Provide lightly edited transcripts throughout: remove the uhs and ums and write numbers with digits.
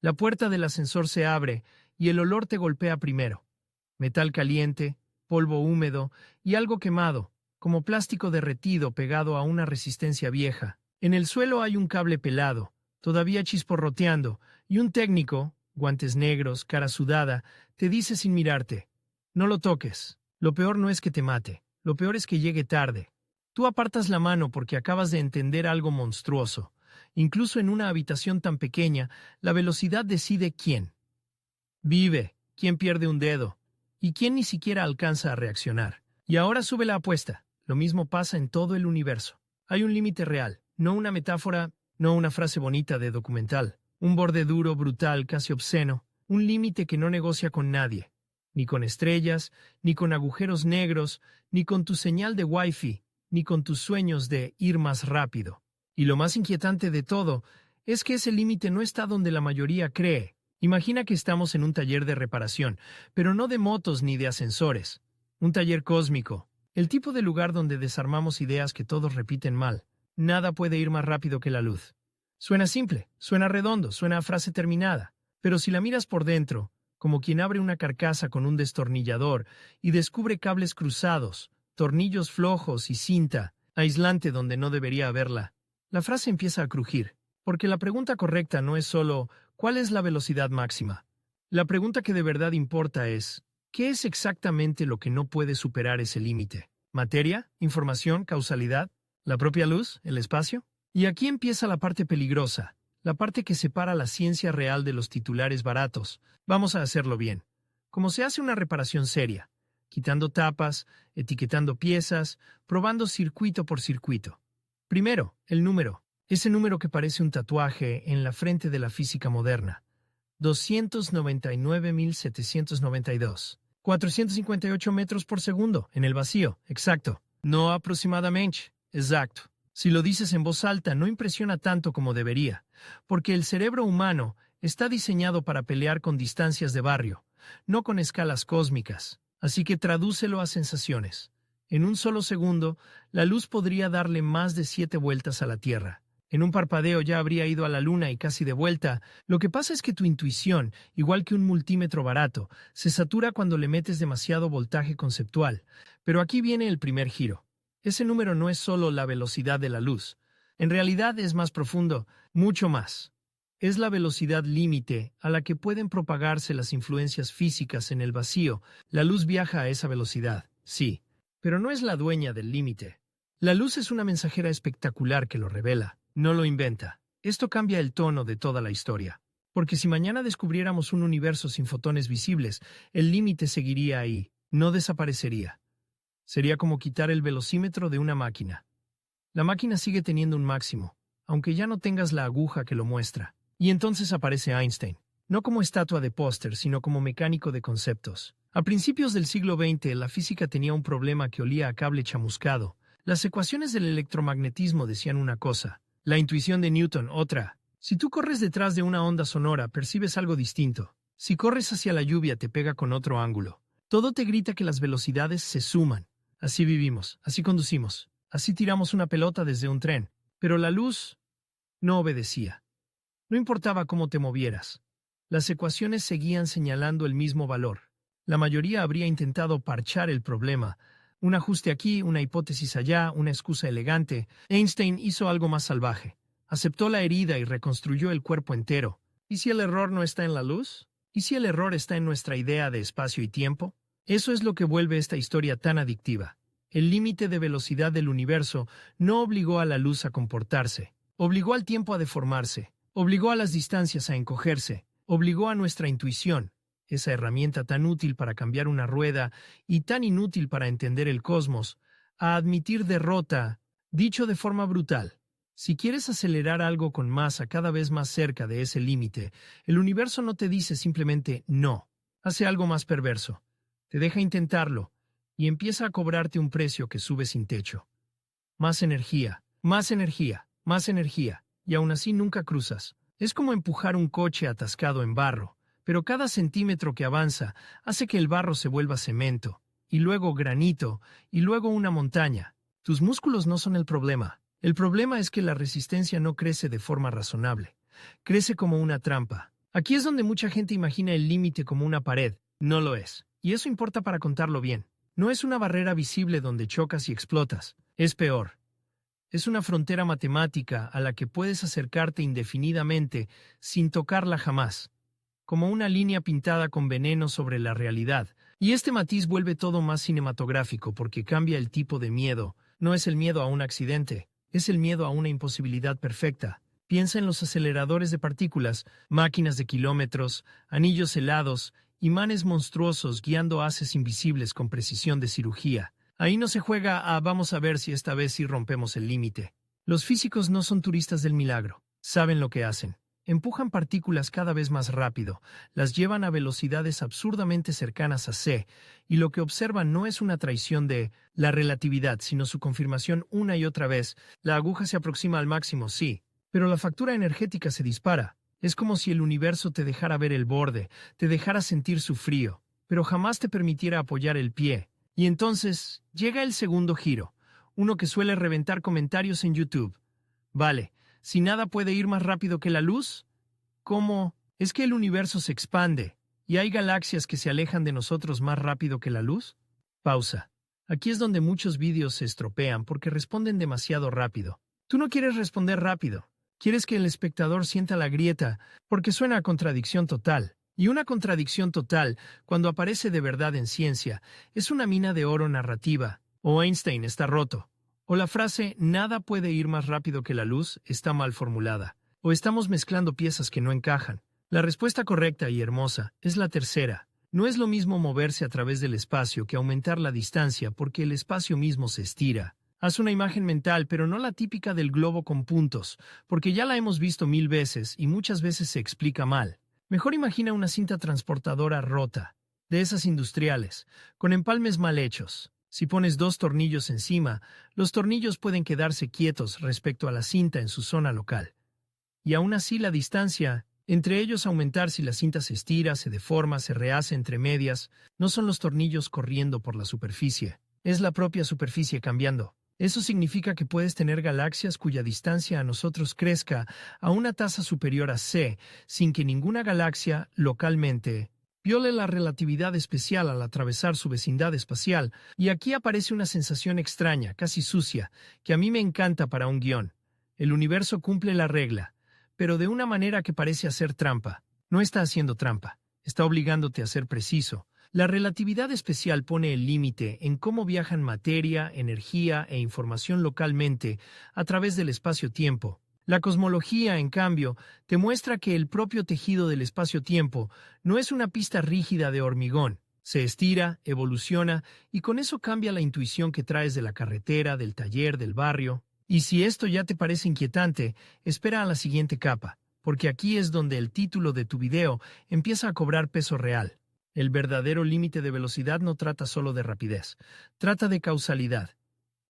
La puerta del ascensor se abre y el olor te golpea primero. Metal caliente, polvo húmedo y algo quemado, como plástico derretido pegado a una resistencia vieja. En el suelo hay un cable pelado, todavía chisporroteando, y un técnico, guantes negros, cara sudada, te dice sin mirarte: no lo toques. Lo peor no es que te mate, lo peor es que llegue tarde. Tú apartas la mano porque acabas de entender algo monstruoso. Incluso en una habitación tan pequeña, la velocidad decide quién vive, quién pierde un dedo, y quién ni siquiera alcanza a reaccionar. Y ahora sube la apuesta. Lo mismo pasa en todo el universo. Hay un límite real, no una metáfora, no una frase bonita de documental. Un borde duro, brutal, casi obsceno. Un límite que no negocia con nadie. Ni con estrellas, ni con agujeros negros, ni con tu señal de Wi-Fi, ni con tus sueños de ir más rápido. Y lo más inquietante de todo es que ese límite no está donde la mayoría cree. Imagina que estamos en un taller de reparación, pero no de motos ni de ascensores. Un taller cósmico. El tipo de lugar donde desarmamos ideas que todos repiten mal. Nada puede ir más rápido que la luz. Suena simple, suena redondo, suena a frase terminada. Pero si la miras por dentro, como quien abre una carcasa con un destornillador y descubre cables cruzados, tornillos flojos y cinta aislante donde no debería haberla, la frase empieza a crujir. Porque la pregunta correcta no es solo ¿cuál es la velocidad máxima? La pregunta que de verdad importa es ¿qué es exactamente lo que no puede superar ese límite? ¿Materia? ¿Información? ¿Causalidad? ¿La propia luz? ¿El espacio? Y aquí empieza la parte peligrosa, la parte que separa la ciencia real de los titulares baratos. Vamos a hacerlo bien. Como se hace una reparación seria, quitando tapas, etiquetando piezas, probando circuito por circuito. Primero, el número. Ese número que parece un tatuaje en la frente de la física moderna. 299.792. 458 metros por segundo, en el vacío, exacto. No aproximadamente, exacto. Si lo dices en voz alta, no impresiona tanto como debería, porque el cerebro humano está diseñado para pelear con distancias de barrio, no con escalas cósmicas. Así que tradúcelo a sensaciones. En un solo segundo, la luz podría darle más de 7 vueltas a la Tierra. En un parpadeo ya habría ido a la Luna y casi de vuelta. Lo que pasa es que tu intuición, igual que un multímetro barato, se satura cuando le metes demasiado voltaje conceptual. Pero aquí viene el primer giro. Ese número no es solo la velocidad de la luz. En realidad es más profundo, mucho más. Es la velocidad límite a la que pueden propagarse las influencias físicas en el vacío. La luz viaja a esa velocidad, sí, pero no es la dueña del límite. La luz es una mensajera espectacular que lo revela, no lo inventa. Esto cambia el tono de toda la historia. Porque si mañana descubriéramos un universo sin fotones visibles, el límite seguiría ahí, no desaparecería. Sería como quitar el velocímetro de una máquina. La máquina sigue teniendo un máximo, aunque ya no tengas la aguja que lo muestra. Y entonces aparece Einstein, no como estatua de póster, sino como mecánico de conceptos. A principios del siglo XX, la física tenía un problema que olía a cable chamuscado. Las ecuaciones del electromagnetismo decían una cosa, la intuición de Newton otra. Si tú corres detrás de una onda sonora, percibes algo distinto. Si corres hacia la lluvia, te pega con otro ángulo. Todo te grita que las velocidades se suman. Así vivimos, así conducimos, así tiramos una pelota desde un tren. Pero la luz no obedecía. No importaba cómo te movieras. Las ecuaciones seguían señalando el mismo valor. La mayoría habría intentado parchar el problema. Un ajuste aquí, una hipótesis allá, una excusa elegante. Einstein hizo algo más salvaje. Aceptó la herida y reconstruyó el cuerpo entero. ¿Y si el error no está en la luz? ¿Y si el error está en nuestra idea de espacio y tiempo? Eso es lo que vuelve esta historia tan adictiva. El límite de velocidad del universo no obligó a la luz a comportarse. Obligó al tiempo a deformarse. Obligó a las distancias a encogerse. Obligó a nuestra intuición, esa herramienta tan útil para cambiar una rueda y tan inútil para entender el cosmos, a admitir derrota. Dicho de forma brutal, si quieres acelerar algo con masa cada vez más cerca de ese límite, el universo no te dice simplemente no. Hace algo más perverso. Te deja intentarlo y empieza a cobrarte un precio que sube sin techo. Más energía, más energía, más energía, y aún así nunca cruzas. Es como empujar un coche atascado en barro, pero cada centímetro que avanza hace que el barro se vuelva cemento, y luego granito, y luego una montaña. Tus músculos no son el problema. El problema es que la resistencia no crece de forma razonable. Crece como una trampa. Aquí es donde mucha gente imagina el límite como una pared. No lo es. Y eso importa para contarlo bien. No es una barrera visible donde chocas y explotas. Es peor. Es una frontera matemática a la que puedes acercarte indefinidamente sin tocarla jamás, como una línea pintada con veneno sobre la realidad. Y este matiz vuelve todo más cinematográfico porque cambia el tipo de miedo. No es el miedo a un accidente, es el miedo a una imposibilidad perfecta. Piensa en los aceleradores de partículas, máquinas de kilómetros, anillos helados, imanes monstruosos guiando haces invisibles con precisión de cirugía. Ahí no se juega a vamos a ver si esta vez sí rompemos el límite. Los físicos no son turistas del milagro, saben lo que hacen. Empujan partículas cada vez más rápido, las llevan a velocidades absurdamente cercanas a c, y lo que observan no es una traición de la relatividad, sino su confirmación una y otra vez. La aguja se aproxima al máximo, sí, pero la factura energética se dispara. Es como si el universo te dejara ver el borde, te dejara sentir su frío, pero jamás te permitiera apoyar el pie. Y entonces llega el segundo giro, uno que suele reventar comentarios en YouTube. Vale, si nada puede ir más rápido que la luz, ¿cómo? ¿Es que el universo se expande y hay galaxias que se alejan de nosotros más rápido que la luz? Pausa. Aquí es donde muchos vídeos se estropean porque responden demasiado rápido. Tú no quieres responder rápido. Quieres que el espectador sienta la grieta porque suena a contradicción total. Y una contradicción total, cuando aparece de verdad en ciencia, es una mina de oro narrativa. O Einstein está roto. O la frase «nada puede ir más rápido que la luz» está mal formulada. O estamos mezclando piezas que no encajan. La respuesta correcta y hermosa es la tercera. No es lo mismo moverse a través del espacio que aumentar la distancia porque el espacio mismo se estira. Haz una imagen mental, pero no la típica del globo con puntos, porque ya la hemos visto 1000 veces y muchas veces se explica mal. Mejor imagina una cinta transportadora rota, de esas industriales, con empalmes mal hechos. Si pones 2 tornillos encima, los tornillos pueden quedarse quietos respecto a la cinta en su zona local. Y aún así la distancia entre ellos aumentar si la cinta se estira, se deforma, se rehace entre medias. No son los tornillos corriendo por la superficie, es la propia superficie cambiando. Eso significa que puedes tener galaxias cuya distancia a nosotros crezca a una tasa superior a c, sin que ninguna galaxia, localmente, viole la relatividad especial al atravesar su vecindad espacial. Y aquí aparece una sensación extraña, casi sucia, que a mí me encanta para un guión. El universo cumple la regla, pero de una manera que parece hacer trampa. No está haciendo trampa, está obligándote a ser preciso. La relatividad especial pone el límite en cómo viajan materia, energía e información localmente a través del espacio-tiempo. La cosmología, en cambio, te muestra que el propio tejido del espacio-tiempo no es una pista rígida de hormigón. Se estira, evoluciona, y con eso cambia la intuición que traes de la carretera, del taller, del barrio. Y si esto ya te parece inquietante, espera a la siguiente capa, porque aquí es donde el título de tu video empieza a cobrar peso real. El verdadero límite de velocidad no trata solo de rapidez, trata de causalidad.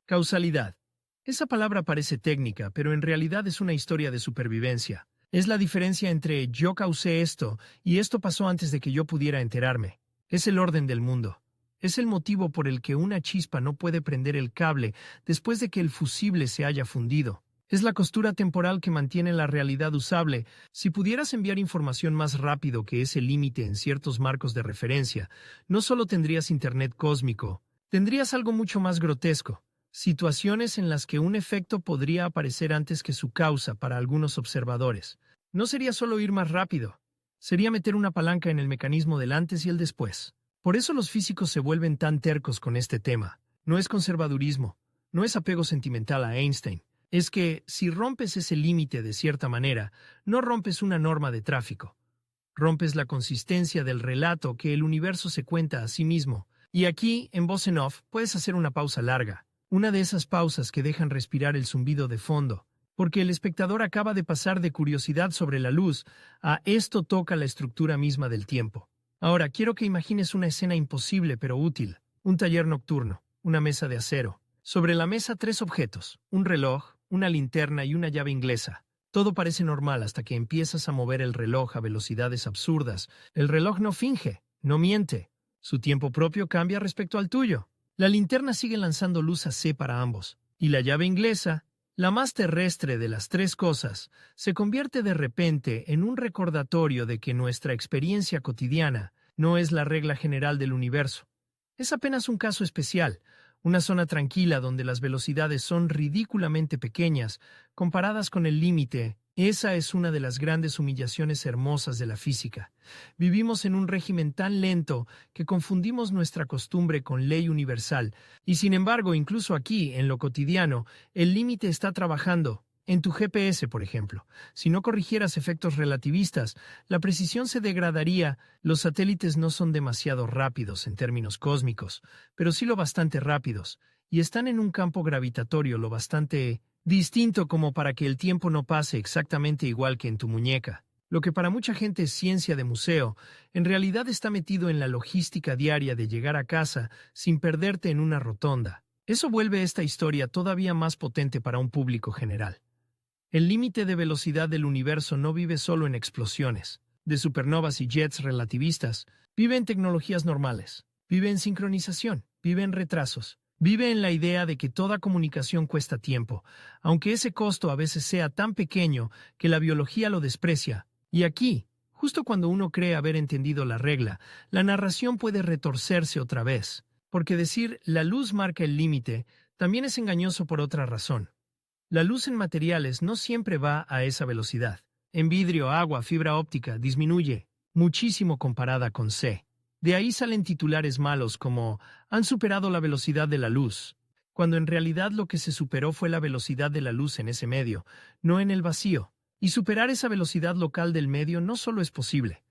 Causalidad. Esa palabra parece técnica, pero en realidad es una historia de supervivencia. Es la diferencia entre yo causé esto y esto pasó antes de que yo pudiera enterarme. Es el orden del mundo. Es el motivo por el que una chispa no puede prender el cable después de que el fusible se haya fundido. Es la costura temporal que mantiene la realidad usable. Si pudieras enviar información más rápido que ese límite en ciertos marcos de referencia, no solo tendrías Internet cósmico, tendrías algo mucho más grotesco. Situaciones en las que un efecto podría aparecer antes que su causa para algunos observadores. No sería solo ir más rápido, sería meter una palanca en el mecanismo del antes y el después. Por eso los físicos se vuelven tan tercos con este tema. No es conservadurismo, no es apego sentimental a Einstein. Es que, si rompes ese límite de cierta manera, no rompes una norma de tráfico. Rompes la consistencia del relato que el universo se cuenta a sí mismo. Y aquí, en voz en off, puedes hacer una pausa larga. Una de esas pausas que dejan respirar el zumbido de fondo. Porque el espectador acaba de pasar de curiosidad sobre la luz a esto toca la estructura misma del tiempo. Ahora, quiero que imagines una escena imposible pero útil. Un taller nocturno, una mesa de acero. Sobre la mesa 3 objetos, un reloj, una linterna y una llave inglesa. Todo parece normal hasta que empiezas a mover el reloj a velocidades absurdas. El reloj no finge, no miente. Su tiempo propio cambia respecto al tuyo. La linterna sigue lanzando luz a C para ambos. Y la llave inglesa La más terrestre de las tres cosas se convierte de repente en un recordatorio de que nuestra experiencia cotidiana no es la regla general del universo. Es apenas un caso especial, una zona tranquila donde las velocidades son ridículamente pequeñas comparadas con el límite. Esa es una de las grandes humillaciones hermosas de la física. Vivimos en un régimen tan lento que confundimos nuestra costumbre con ley universal, y sin embargo, incluso aquí, en lo cotidiano, el límite está trabajando. En tu GPS, por ejemplo, si no corrigieras efectos relativistas, la precisión se degradaría. Los satélites no son demasiado rápidos en términos cósmicos, pero sí lo bastante rápidos, y están en un campo gravitatorio lo bastante distinto como para que el tiempo no pase exactamente igual que en tu muñeca. Lo que para mucha gente es ciencia de museo, en realidad está metido en la logística diaria de llegar a casa sin perderte en una rotonda. Eso vuelve esta historia todavía más potente para un público general. El límite de velocidad del universo no vive solo en explosiones, de supernovas y jets relativistas. Vive en tecnologías normales, vive en sincronización, vive en retrasos, vive en la idea de que toda comunicación cuesta tiempo, aunque ese costo a veces sea tan pequeño que la biología lo desprecia. Y aquí, justo cuando uno cree haber entendido la regla, la narración puede retorcerse otra vez, porque decir "la luz marca el límite" también es engañoso por otra razón. La luz en materiales no siempre va a esa velocidad. En vidrio, agua, fibra óptica, disminuye muchísimo comparada con C. De ahí salen titulares malos como "han superado la velocidad de la luz", cuando en realidad lo que se superó fue la velocidad de la luz en ese medio, no en el vacío. Y superar esa velocidad local del medio no solo es posible,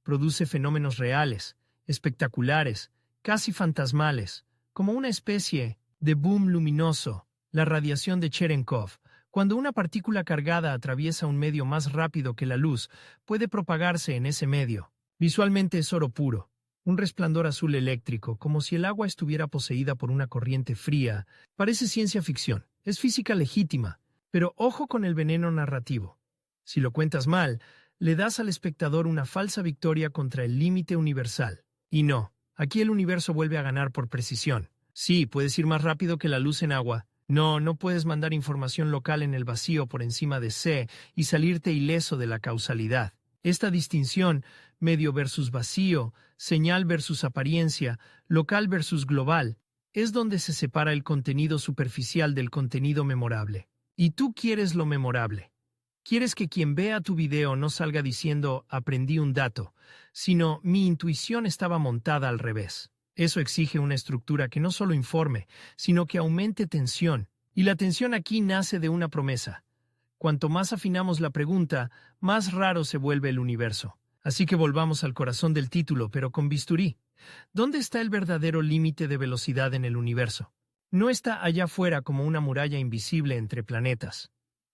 produce fenómenos reales, espectaculares, casi fantasmales, como una especie de boom luminoso. La radiación de Cherenkov, cuando una partícula cargada atraviesa un medio más rápido que la luz, puede propagarse en ese medio. Visualmente es oro puro, un resplandor azul eléctrico, como si el agua estuviera poseída por una corriente fría. Parece ciencia ficción, es física legítima, pero ojo con el veneno narrativo. Si lo cuentas mal, le das al espectador una falsa victoria contra el límite universal. Y no, aquí el universo vuelve a ganar por precisión. Sí, puedes ir más rápido que la luz en agua. No puedes mandar información local en el vacío por encima de C y salirte ileso de la causalidad. Esta distinción, medio versus vacío, señal versus apariencia, local versus global, es donde se separa el contenido superficial del contenido memorable. Y tú quieres lo memorable. Quieres que quien vea tu video no salga diciendo "aprendí un dato", sino "mi intuición estaba montada al revés". Eso exige una estructura que no solo informe, sino que aumente tensión. Y la tensión aquí nace de una promesa. Cuanto más afinamos la pregunta, más raro se vuelve el universo. Así que volvamos al corazón del título, pero con bisturí. ¿Dónde está el verdadero límite de velocidad en el universo? No está allá afuera como una muralla invisible entre planetas.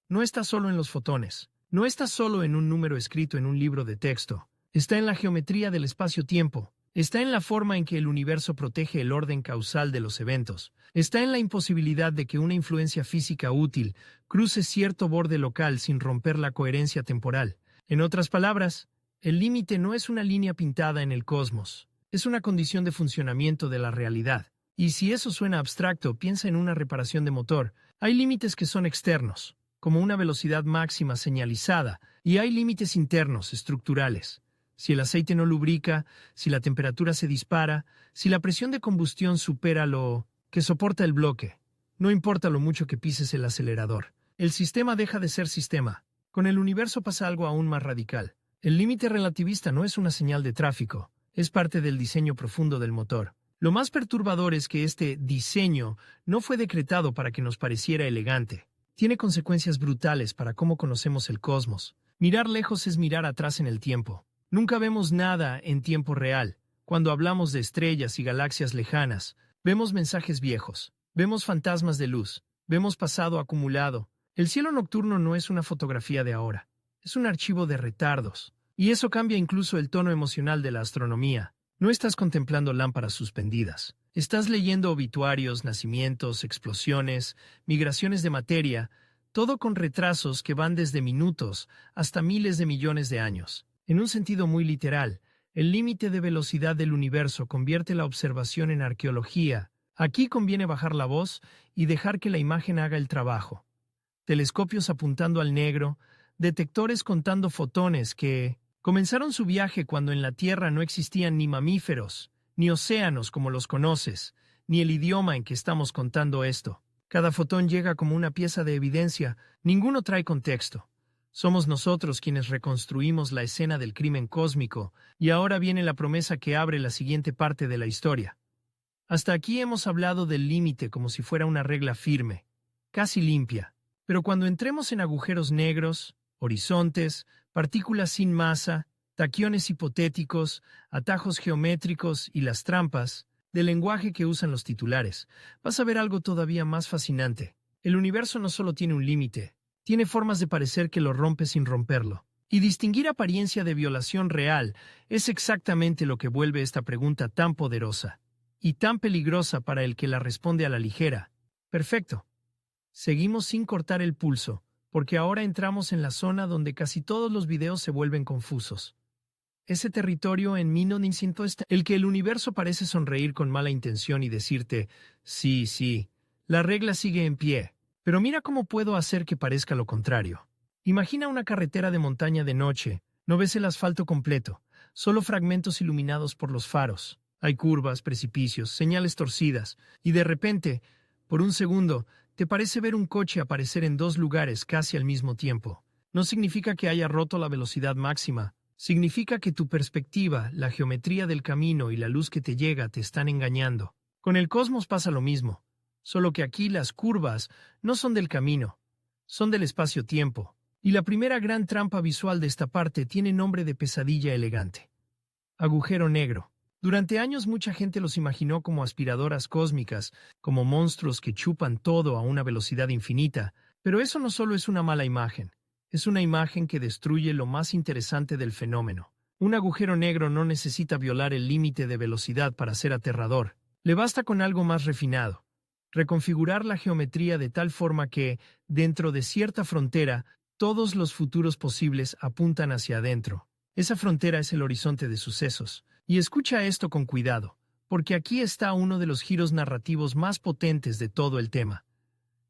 No está solo en los fotones. No está solo en un número escrito en un libro de texto. Está en la geometría del espacio-tiempo. Está en la forma en que el universo protege el orden causal de los eventos. Está en la imposibilidad de que una influencia física útil cruce cierto borde local sin romper la coherencia temporal. En otras palabras, el límite no es una línea pintada en el cosmos. Es una condición de funcionamiento de la realidad. Y si eso suena abstracto, piensa en una reparación de motor. Hay límites que son externos, como una velocidad máxima señalizada, y hay límites internos, estructurales. Si el aceite no lubrica, si la temperatura se dispara, si la presión de combustión supera lo que soporta el bloque, no importa lo mucho que pises el acelerador. El sistema deja de ser sistema. Con el universo pasa algo aún más radical. El límite relativista no es una señal de tráfico, es parte del diseño profundo del motor. Lo más perturbador es que este diseño no fue decretado para que nos pareciera elegante. Tiene consecuencias brutales para cómo conocemos el cosmos. Mirar lejos es mirar atrás en el tiempo. Nunca vemos nada en tiempo real. Cuando hablamos de estrellas y galaxias lejanas, vemos mensajes viejos, vemos fantasmas de luz, vemos pasado acumulado. El cielo nocturno no es una fotografía de ahora, es un archivo de retardos. Y eso cambia incluso el tono emocional de la astronomía. No estás contemplando lámparas suspendidas. Estás leyendo obituarios, nacimientos, explosiones, migraciones de materia, todo con retrasos que van desde minutos hasta miles de millones de años. En un sentido muy literal, el límite de velocidad del universo convierte la observación en arqueología. Aquí conviene bajar la voz y dejar que la imagen haga el trabajo. telescopios apuntando al negro, detectores contando fotones que comenzaron su viaje cuando en la Tierra no existían ni mamíferos, ni océanos como los conoces, ni el idioma en que estamos contando esto. Cada fotón llega como una pieza de evidencia, ninguno trae contexto. Somos nosotros quienes reconstruimos la escena del crimen cósmico, y ahora viene la promesa que abre la siguiente parte de la historia. Hasta aquí hemos hablado del límite como si fuera una regla firme, casi limpia. Pero cuando entremos en agujeros negros, horizontes, partículas sin masa, taquiones hipotéticos, atajos geométricos y las trampas del lenguaje que usan los titulares, vas a ver algo todavía más fascinante. El universo no solo tiene un límite, tiene formas de parecer que lo rompe sin romperlo. Y distinguir apariencia de violación real es exactamente lo que vuelve esta pregunta tan poderosa y tan peligrosa para el que la responde a la ligera. Perfecto. Seguimos sin cortar el pulso, porque ahora entramos en la zona donde casi todos los videos se vuelven confusos. Ese territorio en el que el universo parece sonreír con mala intención y decirte, sí, sí, la regla sigue en pie, pero mira cómo puedo hacer que parezca lo contrario. Imagina una carretera de montaña de noche, no ves el asfalto completo, solo fragmentos iluminados por los faros. Hay curvas, precipicios, señales torcidas, y de repente, por un segundo, te parece ver un coche aparecer en dos lugares casi al mismo tiempo. No significa que haya roto la velocidad máxima. Significa que tu perspectiva, la geometría del camino y la luz que te llega te están engañando. Con el cosmos pasa lo mismo, solo que aquí las curvas no son del camino, son del espacio-tiempo. Y la primera gran trampa visual de esta parte tiene nombre de pesadilla elegante. Agujero negro. Durante años mucha gente los imaginó como aspiradoras cósmicas, como monstruos que chupan todo a una velocidad infinita, pero eso no solo es una mala imagen, es una imagen que destruye lo más interesante del fenómeno. Un agujero negro no necesita violar el límite de velocidad para ser aterrador, le basta con algo más refinado. Reconfigurar la geometría de tal forma que, dentro de cierta frontera, todos los futuros posibles apuntan hacia adentro. Esa frontera es el horizonte de sucesos. Y escucha esto con cuidado, porque aquí está uno de los giros narrativos más potentes de todo el tema.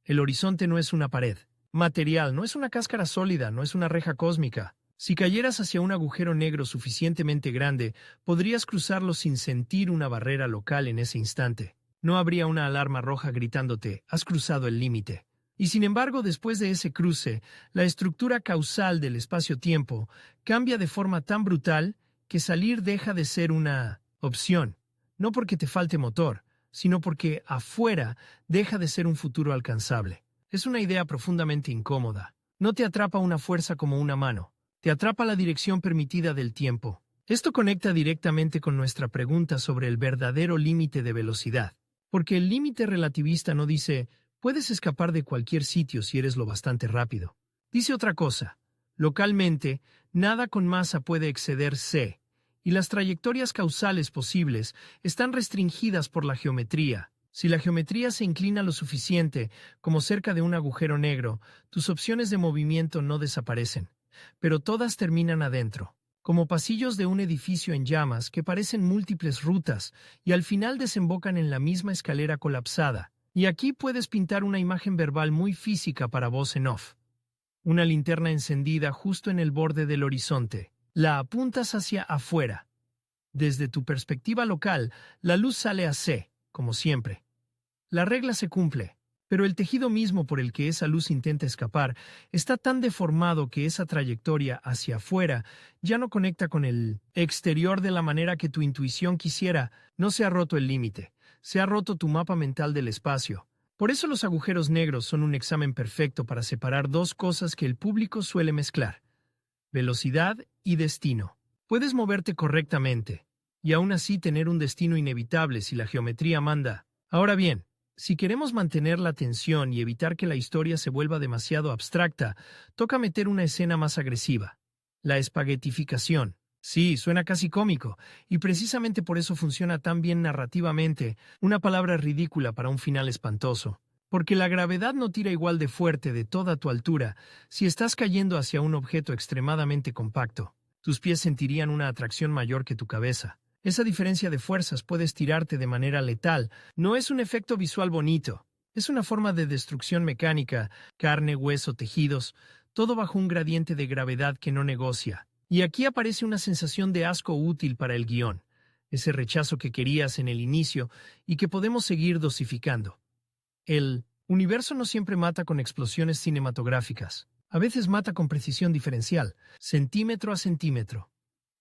El horizonte no es una pared material, no es una cáscara sólida, no es una reja cósmica. Si cayeras hacia un agujero negro suficientemente grande, podrías cruzarlo sin sentir una barrera local en ese instante. No habría una alarma roja gritándote, has cruzado el límite. Y sin embargo, después de ese cruce, la estructura causal del espacio-tiempo cambia de forma tan brutal que salir deja de ser una opción, no porque te falte motor, sino porque afuera deja de ser un futuro alcanzable. Es una idea profundamente incómoda. No te atrapa una fuerza como una mano, te atrapa la dirección permitida del tiempo. Esto conecta directamente con nuestra pregunta sobre el verdadero límite de velocidad, porque el límite relativista no dice, puedes escapar de cualquier sitio si eres lo bastante rápido. Dice otra cosa. Localmente, nada con masa puede exceder c, y las trayectorias causales posibles están restringidas por la geometría. Si la geometría se inclina lo suficiente, como cerca de un agujero negro, tus opciones de movimiento no desaparecen, pero todas terminan adentro, como pasillos de un edificio en llamas que parecen múltiples rutas y al final desembocan en la misma escalera colapsada. Y aquí puedes pintar una imagen verbal muy física para voz en off. Una linterna encendida justo en el borde del horizonte. La apuntas hacia afuera. Desde tu perspectiva local, la luz sale a C, como siempre. La regla se cumple, pero el tejido mismo por el que esa luz intenta escapar está tan deformado que esa trayectoria hacia afuera ya no conecta con el exterior de la manera que tu intuición quisiera. No se ha roto el límite, se ha roto tu mapa mental del espacio. Por eso los agujeros negros son un examen perfecto para separar dos cosas que el público suele mezclar: velocidad y destino. Puedes moverte correctamente y aún así tener un destino inevitable si la geometría manda. Ahora bien, si queremos mantener la tensión y evitar que la historia se vuelva demasiado abstracta, toca meter una escena más agresiva: la espaguetificación. Sí, suena casi cómico, y precisamente por eso funciona tan bien narrativamente, una palabra ridícula para un final espantoso. Porque la gravedad no tira igual de fuerte de toda tu altura si estás cayendo hacia un objeto extremadamente compacto. Tus pies sentirían una atracción mayor que tu cabeza. Esa diferencia de fuerzas puede estirarte de manera letal. No es un efecto visual bonito, Es una forma de destrucción mecánica, carne, hueso, tejidos, todo bajo un gradiente de gravedad que no negocia. Y aquí aparece una sensación de asco útil para el guión, ese rechazo que querías en el inicio y que podemos seguir dosificando. El universo no siempre mata con explosiones cinematográficas. A veces mata con precisión diferencial, centímetro a centímetro.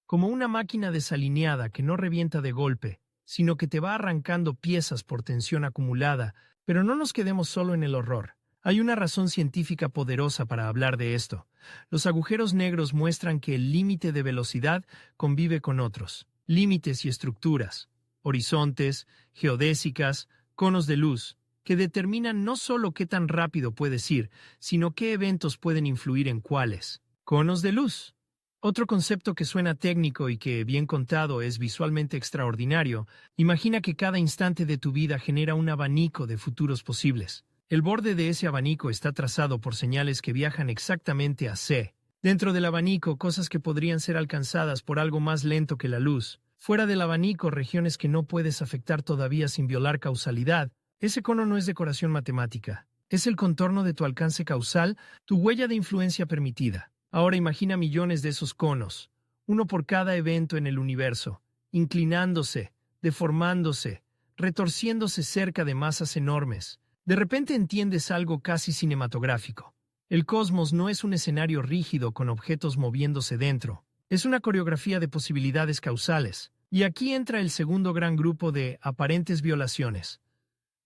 Como una máquina desalineada que no revienta de golpe, sino que te va arrancando piezas por tensión acumulada. Pero no nos quedemos solo en el horror. Hay una razón científica poderosa para hablar de esto. Los agujeros negros muestran que el límite de velocidad convive con otros límites y estructuras, horizontes, geodésicas, conos de luz, que determinan no solo qué tan rápido puedes ir, sino qué eventos pueden influir en cuáles. Conos de luz. Otro concepto que suena técnico y que, bien contado, es visualmente extraordinario. Imagina que cada instante de tu vida genera un abanico de futuros posibles. El borde de ese abanico está trazado por señales que viajan exactamente a C. Dentro del abanico, cosas que podrían ser alcanzadas por algo más lento que la luz. Fuera del abanico, regiones que no puedes afectar todavía sin violar causalidad. Ese cono no es decoración matemática. Es el contorno de tu alcance causal, tu huella de influencia permitida. Ahora imagina millones de esos conos, uno por cada evento en el universo, inclinándose, deformándose, retorciéndose cerca de masas enormes. De repente entiendes algo casi cinematográfico. El cosmos no es un escenario rígido con objetos moviéndose dentro. Es una coreografía de posibilidades causales. Y aquí entra el segundo gran grupo de aparentes violaciones.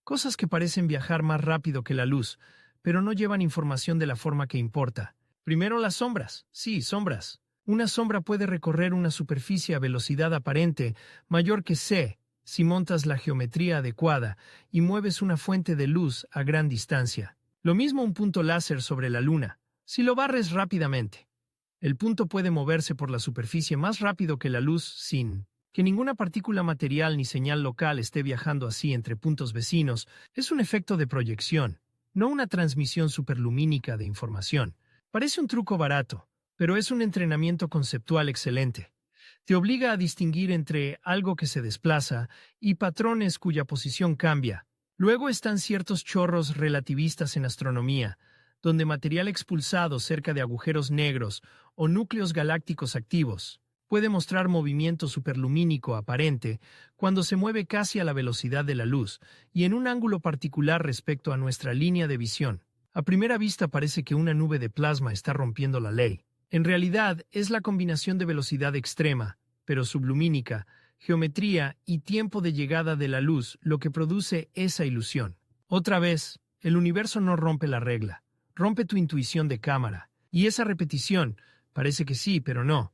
Cosas que parecen viajar más rápido que la luz, pero no llevan información de la forma que importa. Primero, las sombras. Sí, sombras. Una sombra puede recorrer una superficie a velocidad aparente mayor que c si montas la geometría adecuada y mueves una fuente de luz a gran distancia. Lo mismo un punto láser sobre la luna, si lo barres rápidamente. El punto puede moverse por la superficie más rápido que la luz sin que ninguna partícula material ni señal local esté viajando así entre puntos vecinos. Es un efecto de proyección, no una transmisión superlumínica de información. Parece un truco barato, pero es un entrenamiento conceptual excelente. Te obliga a distinguir entre algo que se desplaza y patrones cuya posición cambia. Luego están ciertos chorros relativistas en astronomía, donde material expulsado cerca de agujeros negros o núcleos galácticos activos puede mostrar movimiento superlumínico aparente cuando se mueve casi a la velocidad de la luz y en un ángulo particular respecto a nuestra línea de visión. A primera vista parece que una nube de plasma está rompiendo la ley. En realidad es la combinación de velocidad extrema, pero sublumínica, geometría y tiempo de llegada de la luz lo que produce esa ilusión. Otra vez, el universo no rompe la regla, rompe tu intuición de cámara. Y esa repetición, parece que sí, pero no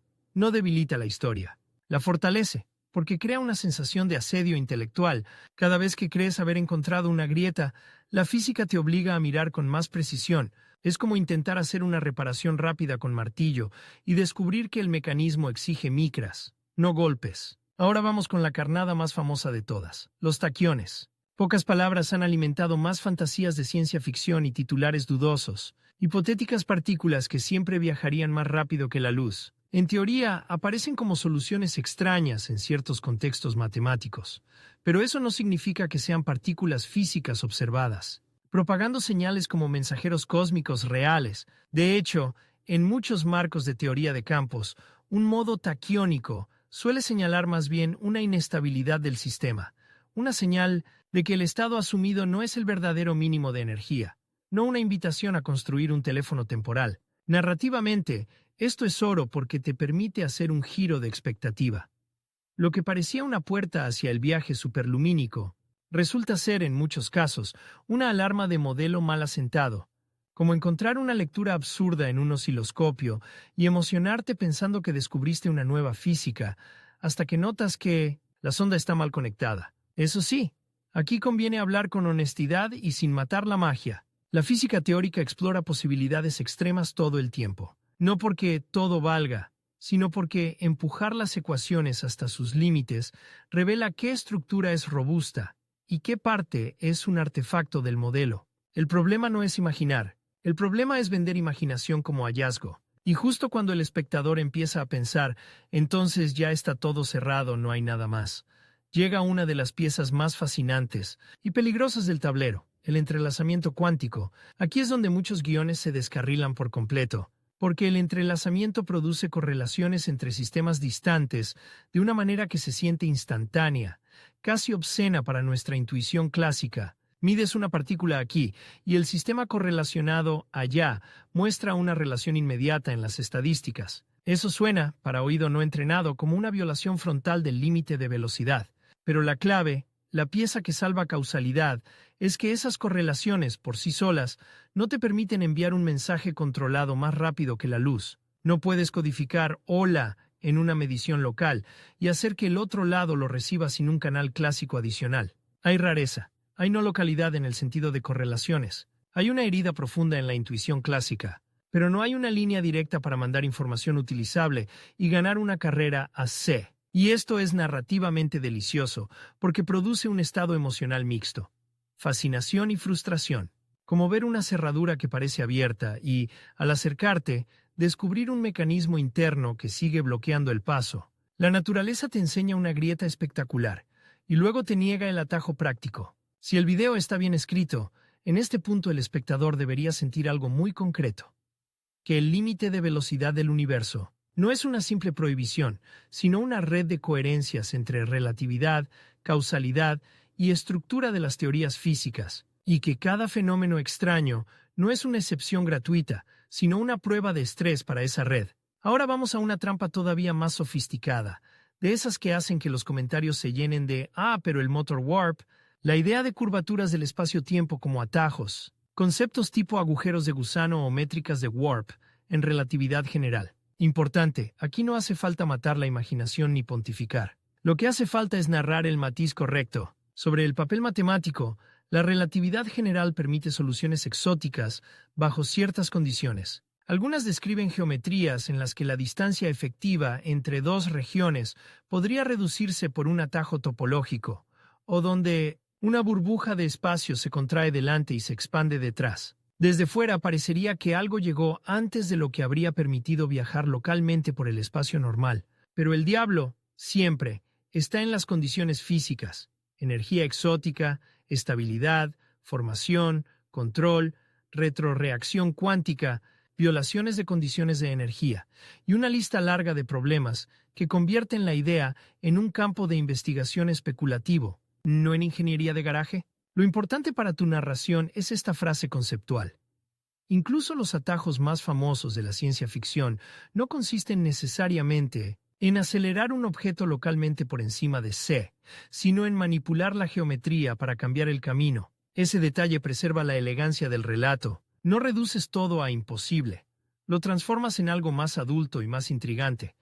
debilita la historia. La fortalece, porque crea una sensación de asedio intelectual. Cada vez que crees haber encontrado una grieta, la física te obliga a mirar con más precisión. Es como intentar hacer una reparación rápida con martillo y descubrir que el mecanismo exige micras, no golpes. Ahora vamos con la carnada más famosa de todas, los taquiones. Pocas palabras han alimentado más fantasías de ciencia ficción y titulares dudosos, hipotéticas partículas que siempre viajarían más rápido que la luz. En teoría, aparecen como soluciones extrañas en ciertos contextos matemáticos, pero eso no significa que sean partículas físicas observadas, propagando señales como mensajeros cósmicos reales. De hecho, en muchos marcos de teoría de campos, un modo taquiónico suele señalar más bien una inestabilidad del sistema, una señal de que el estado asumido no es el verdadero mínimo de energía, no una invitación a construir un teléfono temporal. Narrativamente, esto es oro porque te permite hacer un giro de expectativa. Lo que parecía una puerta hacia el viaje superlumínico resulta ser, en muchos casos, una alarma de modelo mal asentado, como encontrar una lectura absurda en un osciloscopio y emocionarte pensando que descubriste una nueva física, hasta que notas que la sonda está mal conectada. Eso sí, aquí conviene hablar con honestidad y sin matar la magia. La física teórica explora posibilidades extremas todo el tiempo. No porque todo valga, sino porque empujar las ecuaciones hasta sus límites revela qué estructura es robusta y qué parte es un artefacto del modelo. El problema no es imaginar, el problema es vender imaginación como hallazgo. Y justo cuando el espectador empieza a pensar, entonces ya está todo cerrado, no hay nada más, llega una de las piezas más fascinantes y peligrosas del tablero. el entrelazamiento cuántico. Aquí es donde muchos guiones se descarrilan por completo, porque el entrelazamiento produce correlaciones entre sistemas distantes de una manera que se siente instantánea, casi obscena para nuestra intuición clásica. Mides una partícula aquí, y el sistema correlacionado allá muestra una relación inmediata en las estadísticas. Eso suena, para oído no entrenado, como una violación frontal del límite de velocidad. Pero la clave, la pieza que salva causalidad, es que esas correlaciones, por sí solas, no te permiten enviar un mensaje controlado más rápido que la luz. No puedes codificar hola en una medición local y hacer que el otro lado lo reciba sin un canal clásico adicional. Hay rareza. Hay no localidad en el sentido de correlaciones. Hay una herida profunda en la intuición clásica, pero no hay una línea directa para mandar información utilizable y ganar una carrera a C. Y esto es narrativamente delicioso, porque produce un estado emocional mixto. Fascinación y frustración. Como ver una cerradura que parece abierta y, al acercarte, descubrir un mecanismo interno que sigue bloqueando el paso. La naturaleza te enseña una grieta espectacular, y luego te niega el atajo práctico. Si el video está bien escrito, en este punto el espectador debería sentir algo muy concreto. Que el límite de velocidad del universo no es una simple prohibición, sino una red de coherencias entre relatividad, causalidad y estructura de las teorías físicas, y que cada fenómeno extraño no es una excepción gratuita, sino una prueba de estrés para esa red. Ahora vamos a una trampa todavía más sofisticada, de esas que hacen que los comentarios se llenen de pero el motor warp, la idea de curvaturas del espacio-tiempo como atajos, conceptos tipo agujeros de gusano o métricas de warp en relatividad general. Importante, aquí no hace falta matar la imaginación ni pontificar. Lo que hace falta es narrar el matiz correcto. Sobre el papel matemático, la relatividad general permite soluciones exóticas bajo ciertas condiciones. Algunas describen geometrías en las que la distancia efectiva entre dos regiones podría reducirse por un atajo topológico, o donde una burbuja de espacio se contrae delante y se expande detrás. Desde fuera parecería que algo llegó antes de lo que habría permitido viajar localmente por el espacio normal. Pero el diablo, siempre, está en las condiciones físicas: energía exótica, estabilidad, formación, control, retroreacción cuántica, violaciones de condiciones de energía, y una lista larga de problemas que convierten la idea en un campo de investigación especulativo, no en ingeniería de garaje. Lo importante para tu narración es esta frase conceptual. Incluso los atajos más famosos de la ciencia ficción no consisten necesariamente en acelerar un objeto localmente por encima de C, sino en manipular la geometría para cambiar el camino. Ese detalle preserva la elegancia del relato. No reduces todo a imposible. Lo transformas en algo más adulto y más intrigante.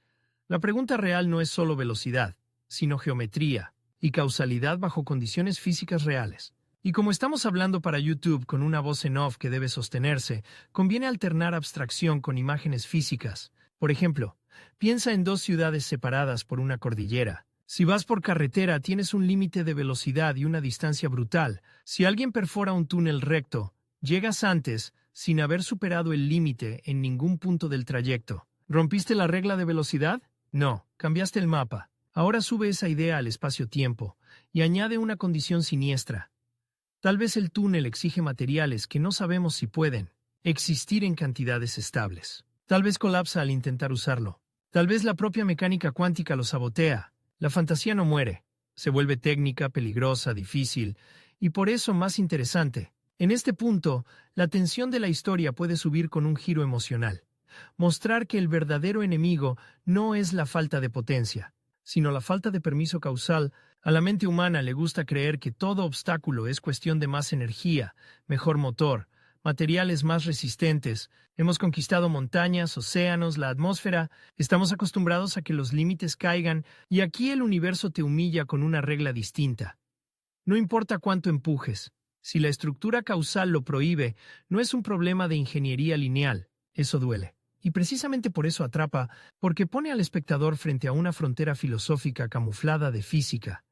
La pregunta real no es solo velocidad, sino geometría y causalidad bajo condiciones físicas reales. Y como estamos hablando para YouTube con una voz en off que debe sostenerse, conviene alternar abstracción con imágenes físicas. Por ejemplo, piensa en dos ciudades separadas por una cordillera. Si vas por carretera, tienes un límite de velocidad y una distancia brutal. Si alguien perfora un túnel recto, llegas antes, sin haber superado el límite en ningún punto del trayecto. ¿Rompiste la regla de velocidad? No, cambiaste el mapa. Ahora sube esa idea al espacio-tiempo y añade una condición siniestra. Tal vez el túnel exige materiales que no sabemos si pueden existir en cantidades estables. Tal vez colapsa al intentar usarlo. Tal vez la propia mecánica cuántica lo sabotea. La fantasía no muere. Se vuelve técnica, peligrosa, difícil, y por eso más interesante. En este punto, la tensión de la historia puede subir con un giro emocional. Mostrar que el verdadero enemigo no es la falta de potencia, sino la falta de permiso causal. A la mente humana le gusta creer que todo obstáculo es cuestión de más energía, mejor motor, materiales más resistentes. Hemos conquistado montañas, océanos, la atmósfera. Estamos acostumbrados a que los límites caigan, y aquí el universo te humilla con una regla distinta. No importa cuánto empujes. Si la estructura causal lo prohíbe, no es un problema de ingeniería lineal. Eso duele. Y precisamente por eso atrapa, porque pone al espectador frente a una frontera filosófica camuflada de física.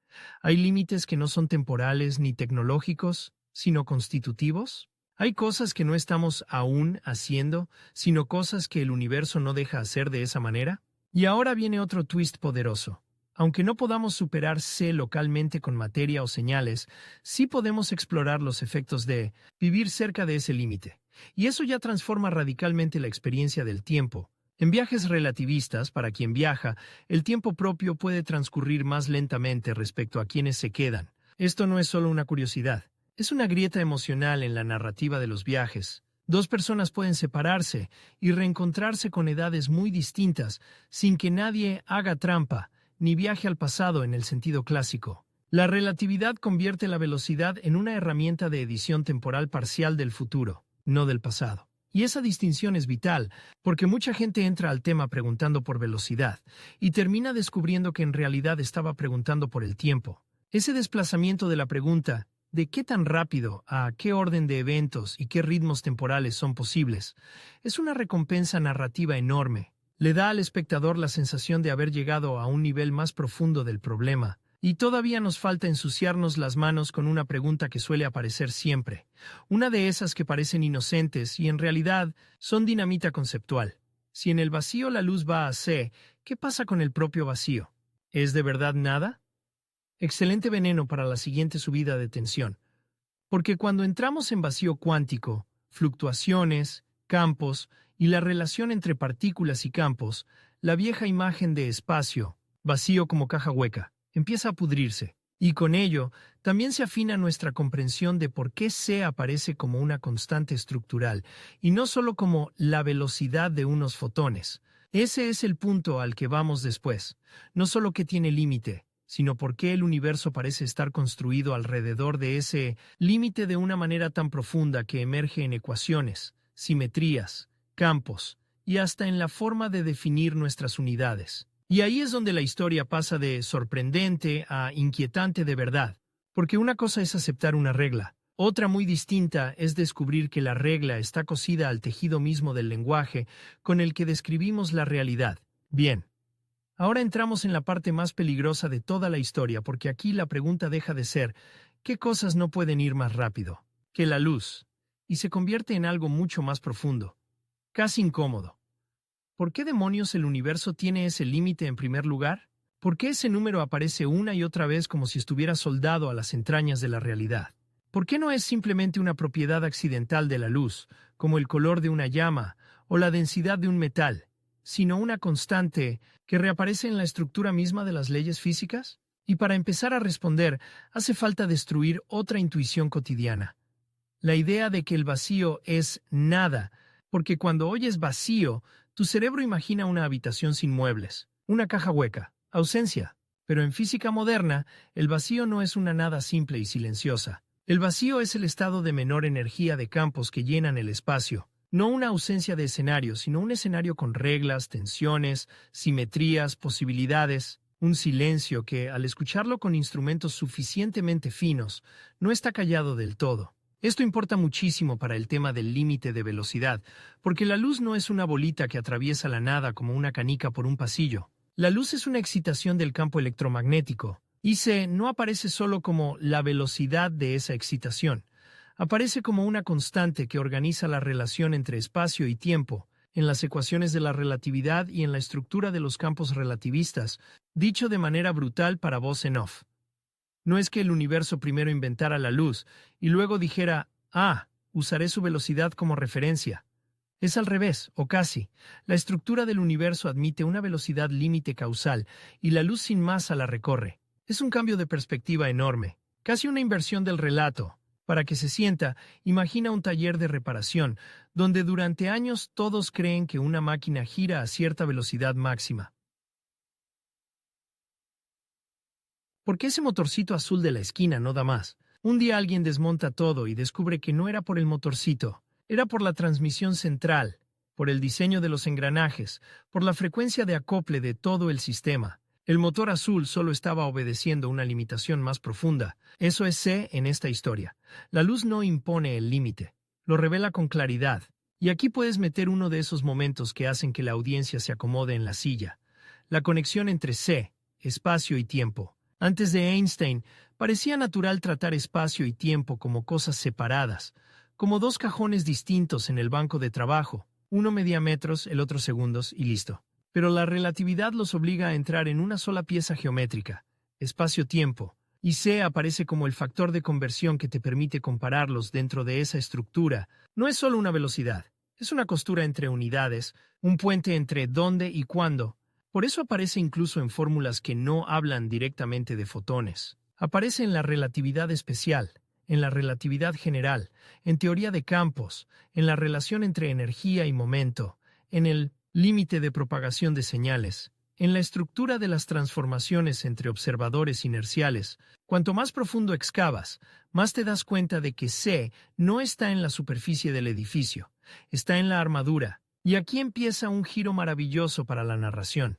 ¿Hay límites que no son temporales ni tecnológicos, sino constitutivos? ¿Hay cosas que no estamos aún haciendo, sino cosas que el universo no deja hacer de esa manera? Y ahora viene otro twist poderoso. Aunque no podamos superar C localmente con materia o señales, sí podemos explorar los efectos de vivir cerca de ese límite. Y eso ya transforma radicalmente la experiencia del tiempo. En viajes relativistas, para quien viaja, el tiempo propio puede transcurrir más lentamente respecto a quienes se quedan. Esto no es solo una curiosidad, es una grieta emocional en la narrativa de los viajes. Dos personas pueden separarse y reencontrarse con edades muy distintas sin que nadie haga trampa ni viaje al pasado en el sentido clásico. La relatividad convierte la velocidad en una herramienta de edición temporal parcial del futuro, no del pasado. Y esa distinción es vital, porque mucha gente entra al tema preguntando por velocidad y termina descubriendo que en realidad estaba preguntando por el tiempo. Ese desplazamiento de la pregunta de qué tan rápido, a qué orden de eventos y qué ritmos temporales son posibles, es una recompensa narrativa enorme. Le da al espectador la sensación de haber llegado a un nivel más profundo del problema. Y todavía nos falta ensuciarnos las manos con una pregunta que suele aparecer siempre. Una de esas que parecen inocentes y en realidad son dinamita conceptual. Si en el vacío la luz va a C, ¿qué pasa con el propio vacío? ¿Es de verdad nada? Excelente veneno para la siguiente subida de tensión. Porque cuando entramos en vacío cuántico, fluctuaciones, campos y la relación entre partículas y campos, la vieja imagen de espacio, vacío como caja hueca, empieza a pudrirse. Y con ello, también se afina nuestra comprensión de por qué C aparece como una constante estructural, y no solo como la velocidad de unos fotones. Ese es el punto al que vamos después. No solo que tiene límite, sino por qué el universo parece estar construido alrededor de ese límite de una manera tan profunda que emerge en ecuaciones, simetrías, campos, y hasta en la forma de definir nuestras unidades. Y ahí es donde la historia pasa de sorprendente a inquietante de verdad, porque una cosa es aceptar una regla, otra muy distinta es descubrir que la regla está cosida al tejido mismo del lenguaje con el que describimos la realidad. Bien, ahora entramos en la parte más peligrosa de toda la historia, porque aquí la pregunta deja de ser ¿qué cosas no pueden ir más rápido que la luz? Y se convierte en algo mucho más profundo, casi incómodo. ¿Por qué demonios el universo tiene ese límite en primer lugar? ¿Por qué ese número aparece una y otra vez como si estuviera soldado a las entrañas de la realidad? ¿Por qué no es simplemente una propiedad accidental de la luz, como el color de una llama o la densidad de un metal, sino una constante que reaparece en la estructura misma de las leyes físicas? Y para empezar a responder, hace falta destruir otra intuición cotidiana. La idea de que el vacío es nada, porque cuando oyes vacío, tu cerebro imagina una habitación sin muebles, una caja hueca, ausencia. Pero en física moderna, el vacío no es una nada simple y silenciosa. El vacío es el estado de menor energía de campos que llenan el espacio. No una ausencia de escenario, sino un escenario con reglas, tensiones, simetrías, posibilidades. Un silencio que, al escucharlo con instrumentos suficientemente finos, no está callado del todo. Esto importa muchísimo para el tema del límite de velocidad, porque la luz no es una bolita que atraviesa la nada como una canica por un pasillo. La luz es una excitación del campo electromagnético, y C no aparece solo como la velocidad de esa excitación. Aparece como una constante que organiza la relación entre espacio y tiempo, en las ecuaciones de la relatividad y en la estructura de los campos relativistas, dicho de manera brutal para voz en off. No es que el universo primero inventara la luz y luego dijera, usaré su velocidad como referencia. Es al revés, o casi. La estructura del universo admite una velocidad límite causal y la luz sin masa la recorre. Es un cambio de perspectiva enorme, casi una inversión del relato. Para que se sienta, imagina un taller de reparación, donde durante años todos creen que una máquina gira a cierta velocidad máxima. ¿Por qué ese motorcito azul de la esquina no da más? Un día alguien desmonta todo y descubre que no era por el motorcito, era por la transmisión central, por el diseño de los engranajes, por la frecuencia de acople de todo el sistema. El motor azul solo estaba obedeciendo una limitación más profunda. Eso es C en esta historia. La luz no impone el límite, lo revela con claridad. Y aquí puedes meter uno de esos momentos que hacen que la audiencia se acomode en la silla. La conexión entre C, espacio y tiempo. Antes de Einstein, parecía natural tratar espacio y tiempo como cosas separadas, como dos cajones distintos en el banco de trabajo, uno medía metros, el otro segundos y listo. pero la relatividad los obliga a entrar en una sola pieza geométrica, espacio-tiempo, y C aparece como el factor de conversión que te permite compararlos dentro de esa estructura. No es solo una velocidad, es una costura entre unidades, un puente entre dónde y cuándo. Por eso aparece incluso en fórmulas que no hablan directamente de fotones. Aparece en la relatividad especial, en la relatividad general, en teoría de campos, en la relación entre energía y momento, en el límite de propagación de señales, en la estructura de las transformaciones entre observadores inerciales. Cuanto más profundo excavas, más te das cuenta de que C no está en la superficie del edificio, está en la armadura. Y aquí empieza un giro maravilloso para la narración.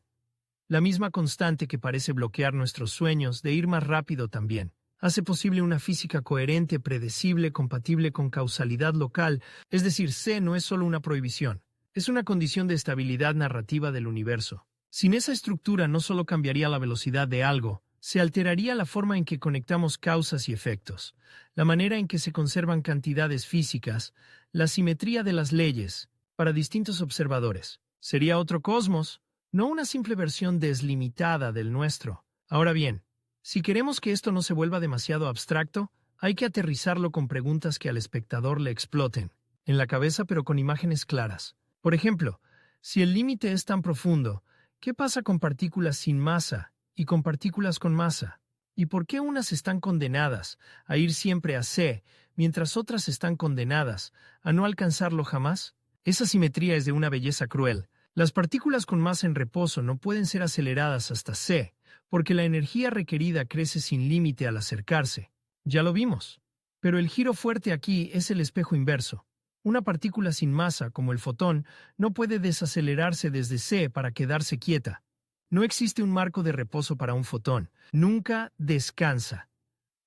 La misma constante que parece bloquear nuestros sueños de ir más rápido también hace posible una física coherente, predecible, compatible con causalidad local, es decir, C no es solo una prohibición, es una condición de estabilidad narrativa del universo. Sin esa estructura no solo cambiaría la velocidad de algo, se alteraría la forma en que conectamos causas y efectos, la manera en que se conservan cantidades físicas, la simetría de las leyes, para distintos observadores. Sería otro cosmos, no una simple versión deslimitada del nuestro. Ahora bien, si queremos que esto no se vuelva demasiado abstracto, hay que aterrizarlo con preguntas que al espectador le exploten en la cabeza, pero con imágenes claras. Por ejemplo, si el límite es tan profundo, ¿qué pasa con partículas sin masa y con partículas con masa? ¿Y por qué unas están condenadas a ir siempre a C, mientras otras están condenadas a no alcanzarlo jamás? Esa simetría es de una belleza cruel. Las partículas con masa en reposo no pueden ser aceleradas hasta C, porque la energía requerida crece sin límite al acercarse. Ya lo vimos. Pero el giro fuerte aquí es el espejo inverso. Una partícula sin masa, como el fotón, no puede desacelerarse desde C para quedarse quieta. No existe un marco de reposo para un fotón. Nunca descansa.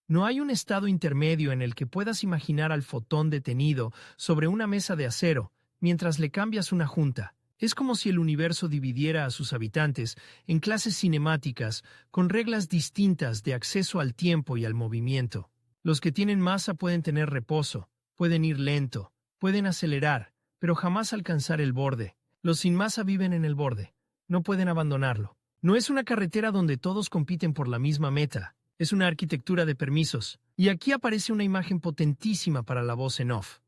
No hay un estado intermedio en el que puedas imaginar al fotón detenido sobre una mesa de acero mientras le cambias una junta. Es como si el universo dividiera a sus habitantes en clases cinemáticas con reglas distintas de acceso al tiempo y al movimiento. Los que tienen masa pueden tener reposo, pueden ir lento, pueden acelerar, pero jamás alcanzar el borde. Los sin masa viven en el borde, no pueden abandonarlo. No es una carretera donde todos compiten por la misma meta, es una arquitectura de permisos. Y aquí aparece una imagen potentísima para la voz en off.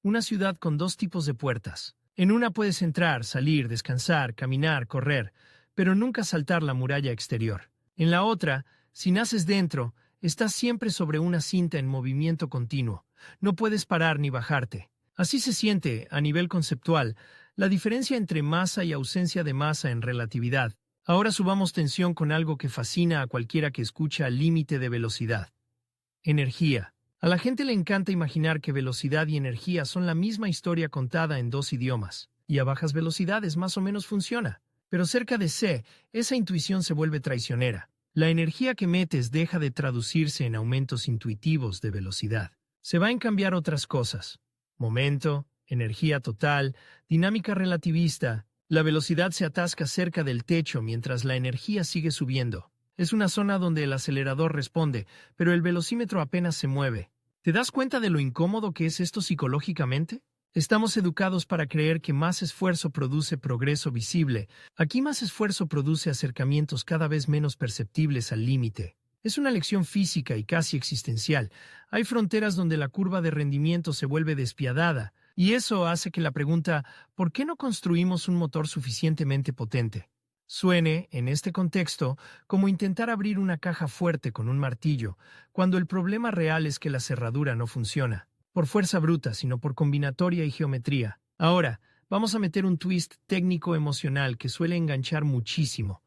Una ciudad con dos tipos de puertas. En una puedes entrar, salir, descansar, caminar, correr, pero nunca saltar la muralla exterior. En la otra, si naces dentro, estás siempre sobre una cinta en movimiento continuo. No puedes parar ni bajarte. Así se siente, a nivel conceptual, la diferencia entre masa y ausencia de masa en relatividad. Ahora subamos tensión con algo que fascina a cualquiera que escucha al límite de velocidad. Energía. A la gente le encanta imaginar que velocidad y energía son la misma historia contada en dos idiomas, y a bajas velocidades más o menos funciona. Pero cerca de C, esa intuición se vuelve traicionera. La energía que metes deja de traducirse en aumentos intuitivos de velocidad. Se va a cambiar otras cosas. Momento, energía total, dinámica relativista. La velocidad se atasca cerca del techo mientras la energía sigue subiendo. Es una zona donde el acelerador responde, pero el velocímetro apenas se mueve. ¿Te das cuenta de lo incómodo que es esto psicológicamente? Estamos educados para creer que más esfuerzo produce progreso visible. Aquí más esfuerzo produce acercamientos cada vez menos perceptibles al límite. Es una lección física y casi existencial. Hay fronteras donde la curva de rendimiento se vuelve despiadada, y eso hace que la pregunta ¿por qué no construimos un motor suficientemente potente? Suene, en este contexto, como intentar abrir una caja fuerte con un martillo, cuando el problema real es que la cerradura no funciona, por fuerza bruta, sino por combinatoria y geometría. Ahora, vamos a meter un twist técnico-emocional que suele enganchar muchísimo.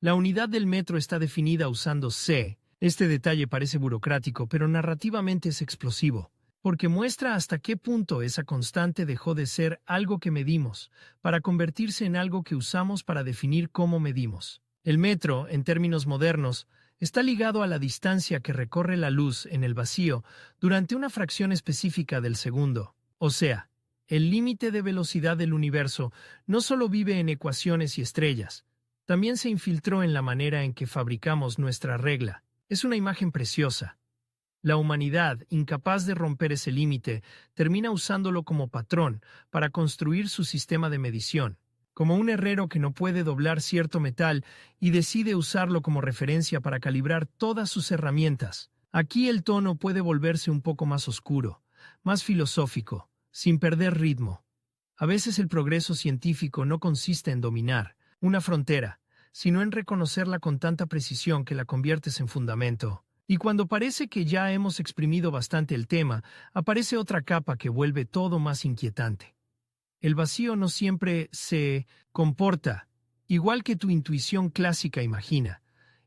La unidad del metro está definida usando C. Este detalle parece burocrático, pero narrativamente es explosivo, porque muestra hasta qué punto esa constante dejó de ser algo que medimos, para convertirse en algo que usamos para definir cómo medimos. El metro, en términos modernos, está ligado a la distancia que recorre la luz en el vacío durante una fracción específica del segundo. O sea, el límite de velocidad del universo no solo vive en ecuaciones y estrellas, también se infiltró en la manera en que fabricamos nuestra regla. Es una imagen preciosa. La humanidad, incapaz de romper ese límite, termina usándolo como patrón para construir su sistema de medición. como un herrero que no puede doblar cierto metal y decide usarlo como referencia para calibrar todas sus herramientas. Aquí el tono puede volverse un poco más oscuro, más filosófico, sin perder ritmo. A veces el progreso científico no consiste en dominar una frontera, sino en reconocerla con tanta precisión que la conviertes en fundamento. Y cuando parece que ya hemos exprimido bastante el tema, aparece otra capa que vuelve todo más inquietante. El vacío no siempre se comporta igual que tu intuición clásica imagina,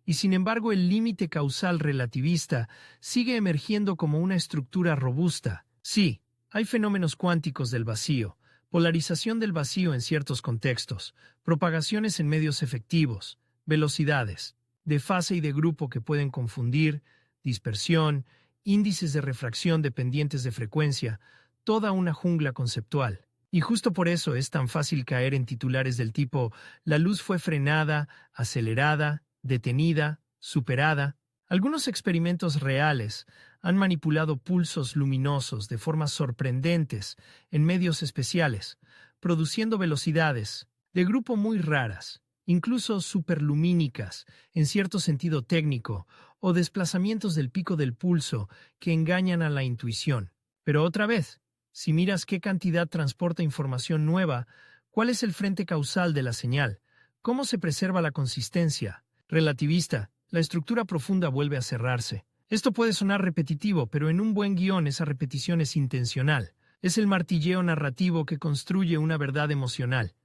y sin embargo el límite causal relativista sigue emergiendo como una estructura robusta. Sí, hay fenómenos cuánticos del vacío, polarización del vacío en ciertos contextos, propagaciones en medios efectivos, velocidades, de fase y de grupo que pueden confundir, dispersión, índices de refracción dependientes de frecuencia, toda una jungla conceptual. Y justo por eso es tan fácil caer en titulares del tipo «la luz fue frenada, acelerada, detenida, superada». Algunos experimentos reales han manipulado pulsos luminosos de formas sorprendentes en medios especiales, produciendo velocidades de grupo muy raras, incluso superlumínicas en cierto sentido técnico, o desplazamientos del pico del pulso que engañan a la intuición. Pero otra vez, si miras qué cantidad transporta información nueva, cuál es el frente causal de la señal, cómo se preserva la consistencia relativista, la estructura profunda vuelve a cerrarse. Esto puede sonar repetitivo, pero en un buen guión esa repetición es intencional. Es el martilleo narrativo que construye una verdad emocional.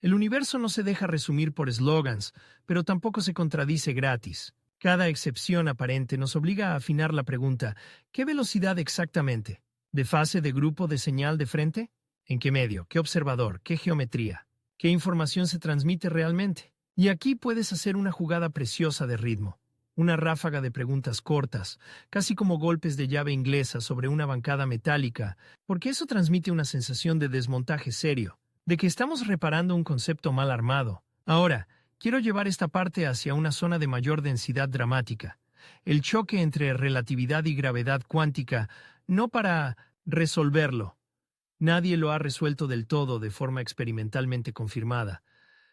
El universo no se deja resumir por eslogans, pero tampoco se contradice gratis. Cada excepción aparente nos obliga a afinar la pregunta: ¿qué velocidad exactamente? ¿De fase, de grupo, de señal, de frente? ¿En qué medio? ¿Qué observador? ¿Qué geometría? ¿Qué información se transmite realmente? Y aquí puedes hacer una jugada preciosa de ritmo, una ráfaga de preguntas cortas, casi como golpes de llave inglesa sobre una bancada metálica, porque eso transmite una sensación de desmontaje serio, de que estamos reparando un concepto mal armado. Ahora, quiero llevar esta parte hacia una zona de mayor densidad dramática, el choque entre relatividad y gravedad cuántica, no para resolverlo. Nadie lo ha resuelto del todo de forma experimentalmente confirmada,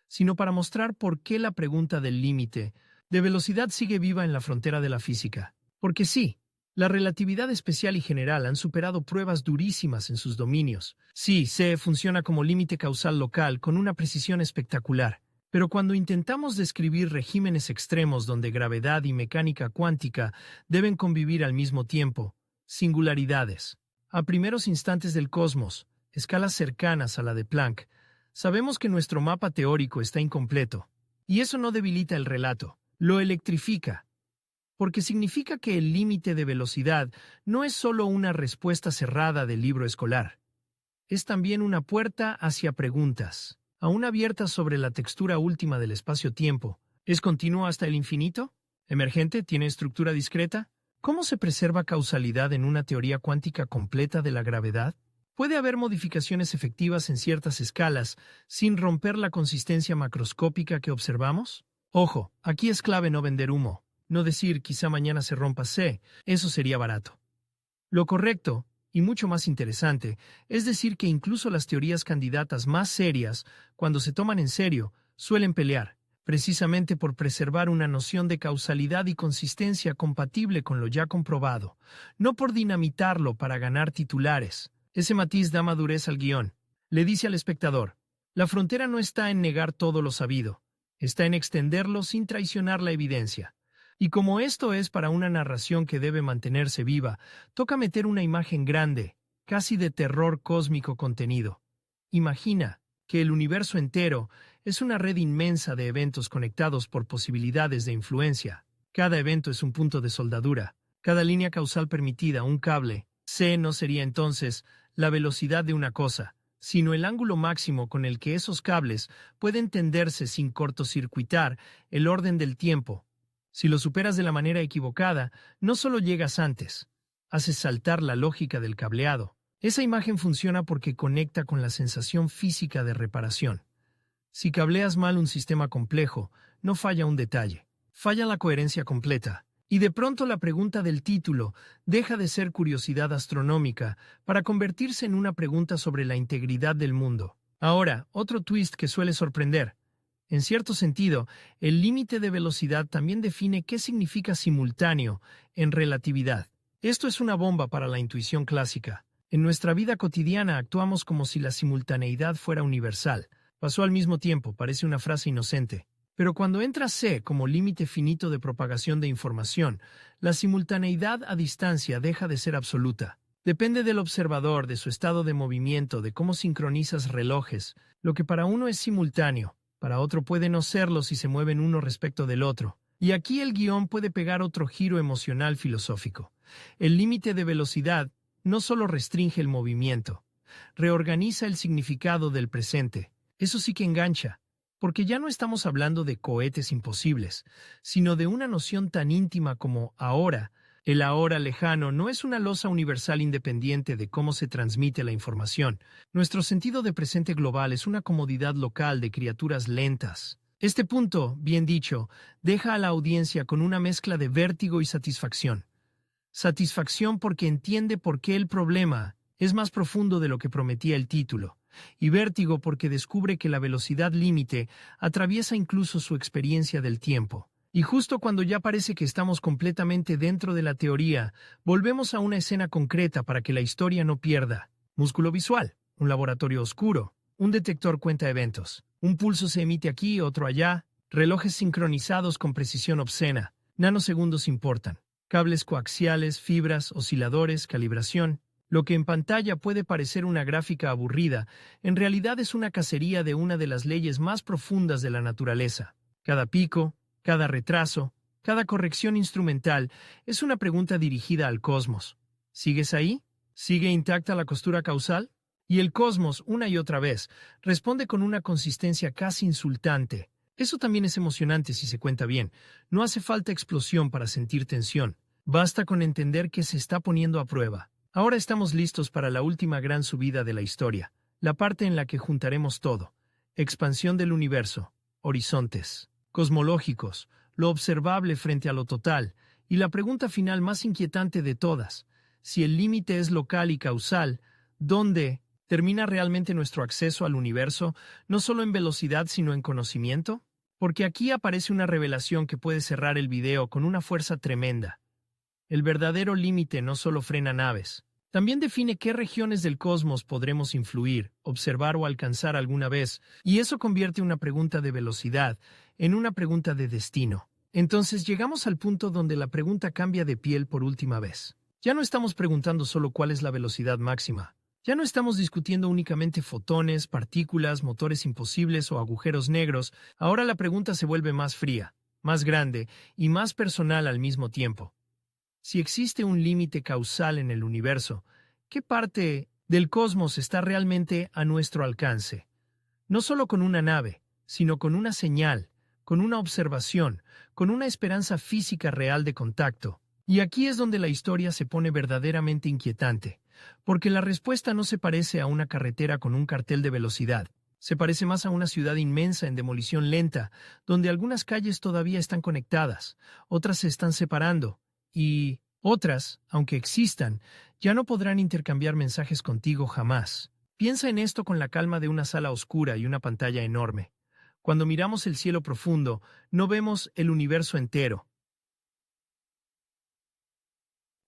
sino para mostrar por qué la pregunta del límite de velocidad sigue viva en la frontera de la física. Porque sí, la relatividad especial y general han superado pruebas durísimas en sus dominios. Sí, C funciona como límite causal local con una precisión espectacular. Pero cuando intentamos describir regímenes extremos donde gravedad y mecánica cuántica deben convivir al mismo tiempo, singularidades, a primeros instantes del cosmos, escalas cercanas a la de Planck, sabemos que nuestro mapa teórico está incompleto. Y eso no debilita el relato, lo electrifica, porque significa que el límite de velocidad no es solo una respuesta cerrada del libro escolar. Es también una puerta hacia preguntas, aún abiertas sobre la textura última del espacio-tiempo. ¿Es continuo hasta el infinito? ¿Emergente? ¿Tiene estructura discreta? ¿Cómo se preserva causalidad en una teoría cuántica completa de la gravedad? ¿Puede haber modificaciones efectivas en ciertas escalas sin romper la consistencia macroscópica que observamos? Ojo, aquí es clave no vender humo, no decir quizá mañana se rompa C, eso sería barato. Lo correcto, y mucho más interesante, es decir que incluso las teorías candidatas más serias, cuando se toman en serio, suelen pelear, precisamente por preservar una noción de causalidad y consistencia compatible con lo ya comprobado, no por dinamitarlo para ganar titulares. Ese matiz da madurez al guión. Le dice al espectador: la frontera no está en negar todo lo sabido, está en extenderlo sin traicionar la evidencia. Y como esto es para una narración que debe mantenerse viva, toca meter una imagen grande, casi de terror cósmico contenido. Imagina que el universo entero es una red inmensa de eventos conectados por posibilidades de influencia. Cada evento es un punto de soldadura, cada línea causal permitida, un cable. C no sería entonces la velocidad de una cosa, sino el ángulo máximo con el que esos cables pueden tenderse sin cortocircuitar el orden del tiempo. Si lo superas de la manera equivocada, no solo llegas antes, haces saltar la lógica del cableado. Esa imagen funciona porque conecta con la sensación física de reparación. Si cableas mal un sistema complejo, no falla un detalle, falla la coherencia completa. Y de pronto la pregunta del título deja de ser curiosidad astronómica para convertirse en una pregunta sobre la integridad del mundo. Ahora, otro twist que suele sorprender. En cierto sentido, el límite de velocidad también define qué significa simultáneo en relatividad. Esto es una bomba para la intuición clásica. En nuestra vida cotidiana actuamos como si la simultaneidad fuera universal. Pasó al mismo tiempo, parece una frase inocente. Pero cuando entra C como límite finito de propagación de información, la simultaneidad a distancia deja de ser absoluta. Depende del observador, de su estado de movimiento, de cómo sincronizas relojes. Lo que para uno es simultáneo, para otro puede no serlo si se mueven uno respecto del otro. Y aquí el guión puede pegar otro giro emocional filosófico. El límite de velocidad no solo restringe el movimiento, reorganiza el significado del presente. Eso sí que engancha, porque ya no estamos hablando de cohetes imposibles, sino de una noción tan íntima como ahora. El ahora lejano no es una losa universal independiente de cómo se transmite la información. Nuestro sentido de presente global es una comodidad local de criaturas lentas. Este punto, bien dicho, deja a la audiencia con una mezcla de vértigo y satisfacción. Satisfacción porque entiende por qué el problema es más profundo de lo que prometía el título, y vértigo porque descubre que la velocidad límite atraviesa incluso su experiencia del tiempo. Y justo cuando ya parece que estamos completamente dentro de la teoría, volvemos a una escena concreta para que la historia no pierda. Músculo visual, un laboratorio oscuro, un detector cuenta eventos, un pulso se emite aquí, otro allá, relojes sincronizados con precisión obscena, nanosegundos importan, cables coaxiales, fibras, osciladores, calibración. Lo que en pantalla puede parecer una gráfica aburrida, en realidad es una cacería de una de las leyes más profundas de la naturaleza. Cada pico, cada retraso, cada corrección instrumental es una pregunta dirigida al cosmos. ¿Sigues ahí? ¿Sigue intacta la costura causal? Y el cosmos, una y otra vez, responde con una consistencia casi insultante. Eso también es emocionante si se cuenta bien. No hace falta explosión para sentir tensión. Basta con entender que se está poniendo a prueba. Ahora estamos listos para la última gran subida de la historia, la parte en la que juntaremos todo. Expansión del universo, horizontes cosmológicos, lo observable frente a lo total, y la pregunta final más inquietante de todas, si el límite es local y causal, ¿dónde termina realmente nuestro acceso al universo, no solo en velocidad sino en conocimiento? Porque aquí aparece una revelación que puede cerrar el video con una fuerza tremenda. El verdadero límite no solo frena naves, también define qué regiones del cosmos podremos influir, observar o alcanzar alguna vez, y eso convierte una pregunta de velocidad en una pregunta de destino. Entonces llegamos al punto donde la pregunta cambia de piel por última vez. Ya no estamos preguntando solo cuál es la velocidad máxima. Ya no estamos discutiendo únicamente fotones, partículas, motores imposibles o agujeros negros. Ahora la pregunta se vuelve más fría, más grande y más personal al mismo tiempo. Si existe un límite causal en el universo, ¿qué parte del cosmos está realmente a nuestro alcance? No solo con una nave, sino con una señal, con una observación, con una esperanza física real de contacto. Y aquí es donde la historia se pone verdaderamente inquietante, porque la respuesta no se parece a una carretera con un cartel de velocidad. Se parece más a una ciudad inmensa en demolición lenta, donde algunas calles todavía están conectadas, otras se están separando, y otras, aunque existan, ya no podrán intercambiar mensajes contigo jamás. Piensa en esto con la calma de una sala oscura y una pantalla enorme. Cuando miramos el cielo profundo, no vemos el universo entero.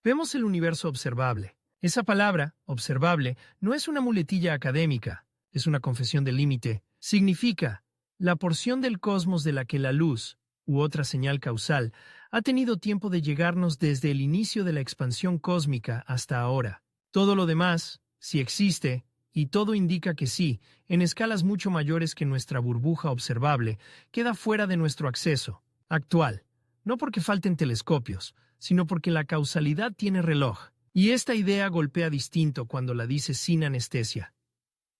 Vemos el universo observable. Esa palabra, observable, no es una muletilla académica, es una confesión de límite. Significa la porción del cosmos de la que la luz, u otra señal causal, ha tenido tiempo de llegarnos desde el inicio de la expansión cósmica hasta ahora. Todo lo demás, si existe, y todo indica que sí, en escalas mucho mayores que nuestra burbuja observable, queda fuera de nuestro acceso actual, no porque falten telescopios, sino porque la causalidad tiene reloj. Y esta idea golpea distinto cuando la dice sin anestesia.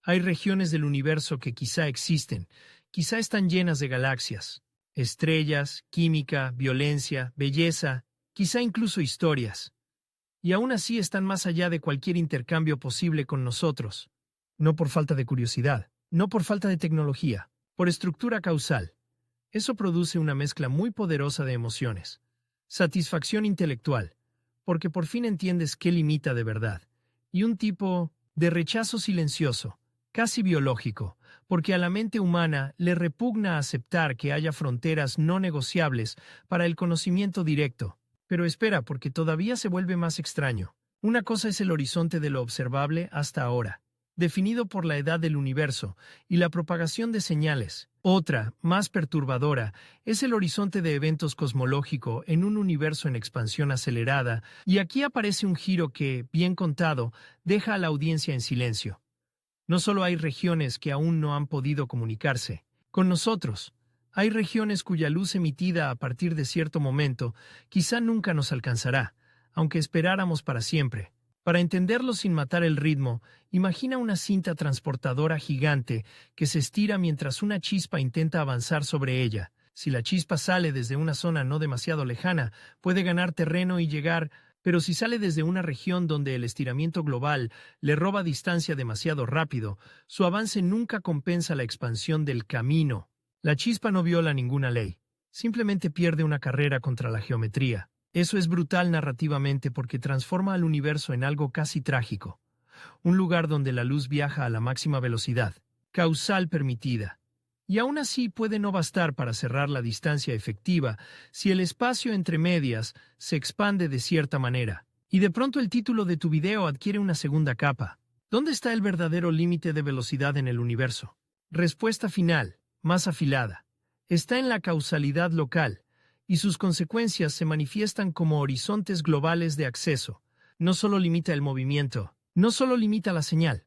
Hay regiones del universo que quizá existen, quizá están llenas de galaxias, estrellas, química, violencia, belleza, quizá incluso historias. Y aún así están más allá de cualquier intercambio posible con nosotros. No por falta de curiosidad, no por falta de tecnología, por estructura causal. Eso produce una mezcla muy poderosa de emociones. Satisfacción intelectual, porque por fin entiendes qué limita de verdad. Y un tipo de rechazo silencioso, casi biológico, porque a la mente humana le repugna aceptar que haya fronteras no negociables para el conocimiento directo. Pero espera, porque todavía se vuelve más extraño. Una cosa es el horizonte de lo observable hasta ahora, definido por la edad del universo y la propagación de señales. Otra, más perturbadora, es el horizonte de eventos cosmológico en un universo en expansión acelerada, y aquí aparece un giro que, bien contado, deja a la audiencia en silencio. No solo hay regiones que aún no han podido comunicarse con nosotros, hay regiones cuya luz emitida a partir de cierto momento quizá nunca nos alcanzará, aunque esperáramos para siempre. Para entenderlo sin matar el ritmo, imagina una cinta transportadora gigante que se estira mientras una chispa intenta avanzar sobre ella. Si la chispa sale desde una zona no demasiado lejana, puede ganar terreno y llegar, pero si sale desde una región donde el estiramiento global le roba distancia demasiado rápido, su avance nunca compensa la expansión del camino. La chispa no viola ninguna ley, simplemente pierde una carrera contra la geometría. Eso es brutal narrativamente porque transforma al universo en algo casi trágico. Un lugar donde la luz viaja a la máxima velocidad, causal permitida. Y aún así puede no bastar para cerrar la distancia efectiva si el espacio entre medias se expande de cierta manera. Y de pronto el título de tu video adquiere una segunda capa. ¿Dónde está el verdadero límite de velocidad en el universo? Respuesta final, más afilada. Está en la causalidad local, y sus consecuencias se manifiestan como horizontes globales de acceso. No solo limita el movimiento, no solo limita la señal,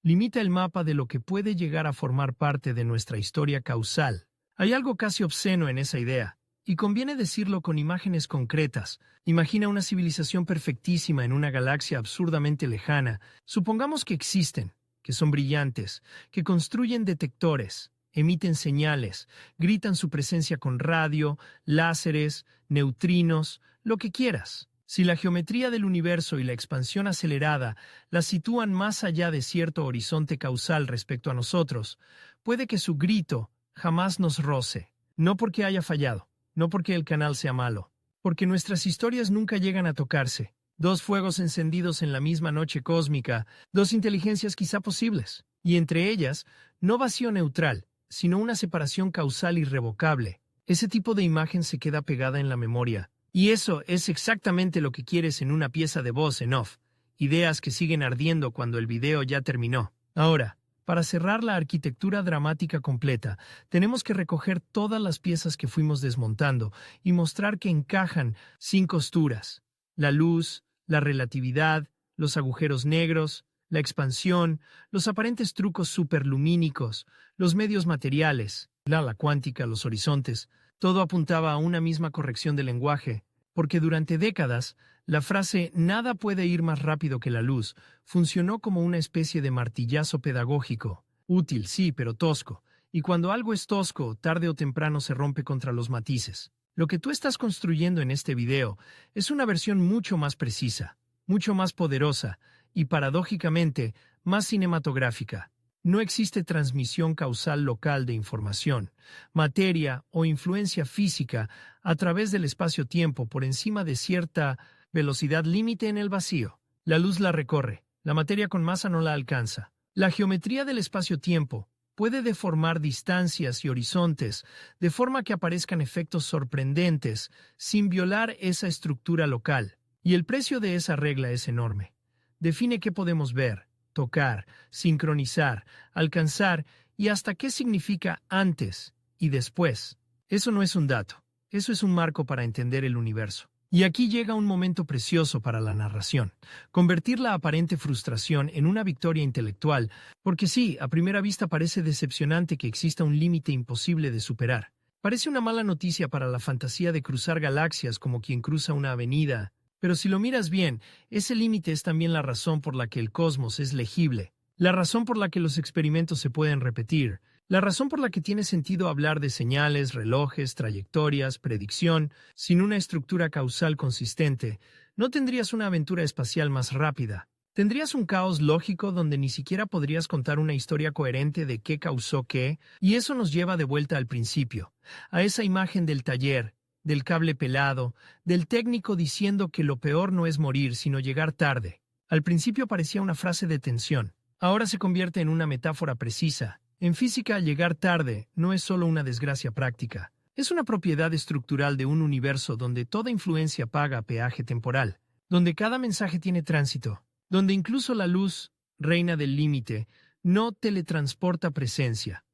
limita el mapa de lo que puede llegar a formar parte de nuestra historia causal. Hay algo casi obsceno en esa idea, y conviene decirlo con imágenes concretas. Imagina una civilización perfectísima en una galaxia absurdamente lejana. Supongamos que existen, que son brillantes, que construyen detectores, emiten señales, gritan su presencia con radio, láseres, neutrinos, lo que quieras. Si la geometría del universo y la expansión acelerada la sitúan más allá de cierto horizonte causal respecto a nosotros, puede que su grito jamás nos roce. No porque haya fallado, no porque el canal sea malo, porque nuestras historias nunca llegan a tocarse. Dos fuegos encendidos en la misma noche cósmica, dos inteligencias quizá posibles, y entre ellas, no vacío neutral, sino una separación causal irrevocable. Ese tipo de imagen se queda pegada en la memoria. Y eso es exactamente lo que quieres en una pieza de voz en off. Ideas que siguen ardiendo cuando el video ya terminó. Ahora, para cerrar la arquitectura dramática completa, tenemos que recoger todas las piezas que fuimos desmontando y mostrar que encajan sin costuras. La luz, la relatividad, los agujeros negros, la expansión, los aparentes trucos superlumínicos, los medios materiales, la cuántica, los horizontes, todo apuntaba a una misma corrección del lenguaje, porque durante décadas, la frase «nada puede ir más rápido que la luz» funcionó como una especie de martillazo pedagógico. Útil, sí, pero tosco. Y cuando algo es tosco, tarde o temprano se rompe contra los matices. Lo que tú estás construyendo en este video es una versión mucho más precisa, mucho más poderosa y, paradójicamente, más cinematográfica. No existe transmisión causal local de información, materia o influencia física a través del espacio-tiempo por encima de cierta velocidad límite en el vacío. La luz la recorre, la materia con masa no la alcanza. La geometría del espacio-tiempo puede deformar distancias y horizontes de forma que aparezcan efectos sorprendentes sin violar esa estructura local. Y el precio de esa regla es enorme. Define qué podemos ver, tocar, sincronizar, alcanzar y hasta qué significa antes y después. Eso no es un dato, eso es un marco para entender el universo. Y aquí llega un momento precioso para la narración, convertir la aparente frustración en una victoria intelectual, porque sí, a primera vista parece decepcionante que exista un límite imposible de superar. Parece una mala noticia para la fantasía de cruzar galaxias como quien cruza una avenida. Pero si lo miras bien, ese límite es también la razón por la que el cosmos es legible, la razón por la que los experimentos se pueden repetir, la razón por la que tiene sentido hablar de señales, relojes, trayectorias, predicción. Sin una estructura causal consistente, no tendrías una aventura espacial más rápida. Tendrías un caos lógico donde ni siquiera podrías contar una historia coherente de qué causó qué, y eso nos lleva de vuelta al principio, a esa imagen del taller, del cable pelado, del técnico diciendo que lo peor no es morir, sino llegar tarde. Al principio parecía una frase de tensión. Ahora se convierte en una metáfora precisa. En física, llegar tarde no es solo una desgracia práctica. Es una propiedad estructural de un universo donde toda influencia paga peaje temporal, donde cada mensaje tiene tránsito, donde incluso la luz, reina del límite, no teletransporta presencia,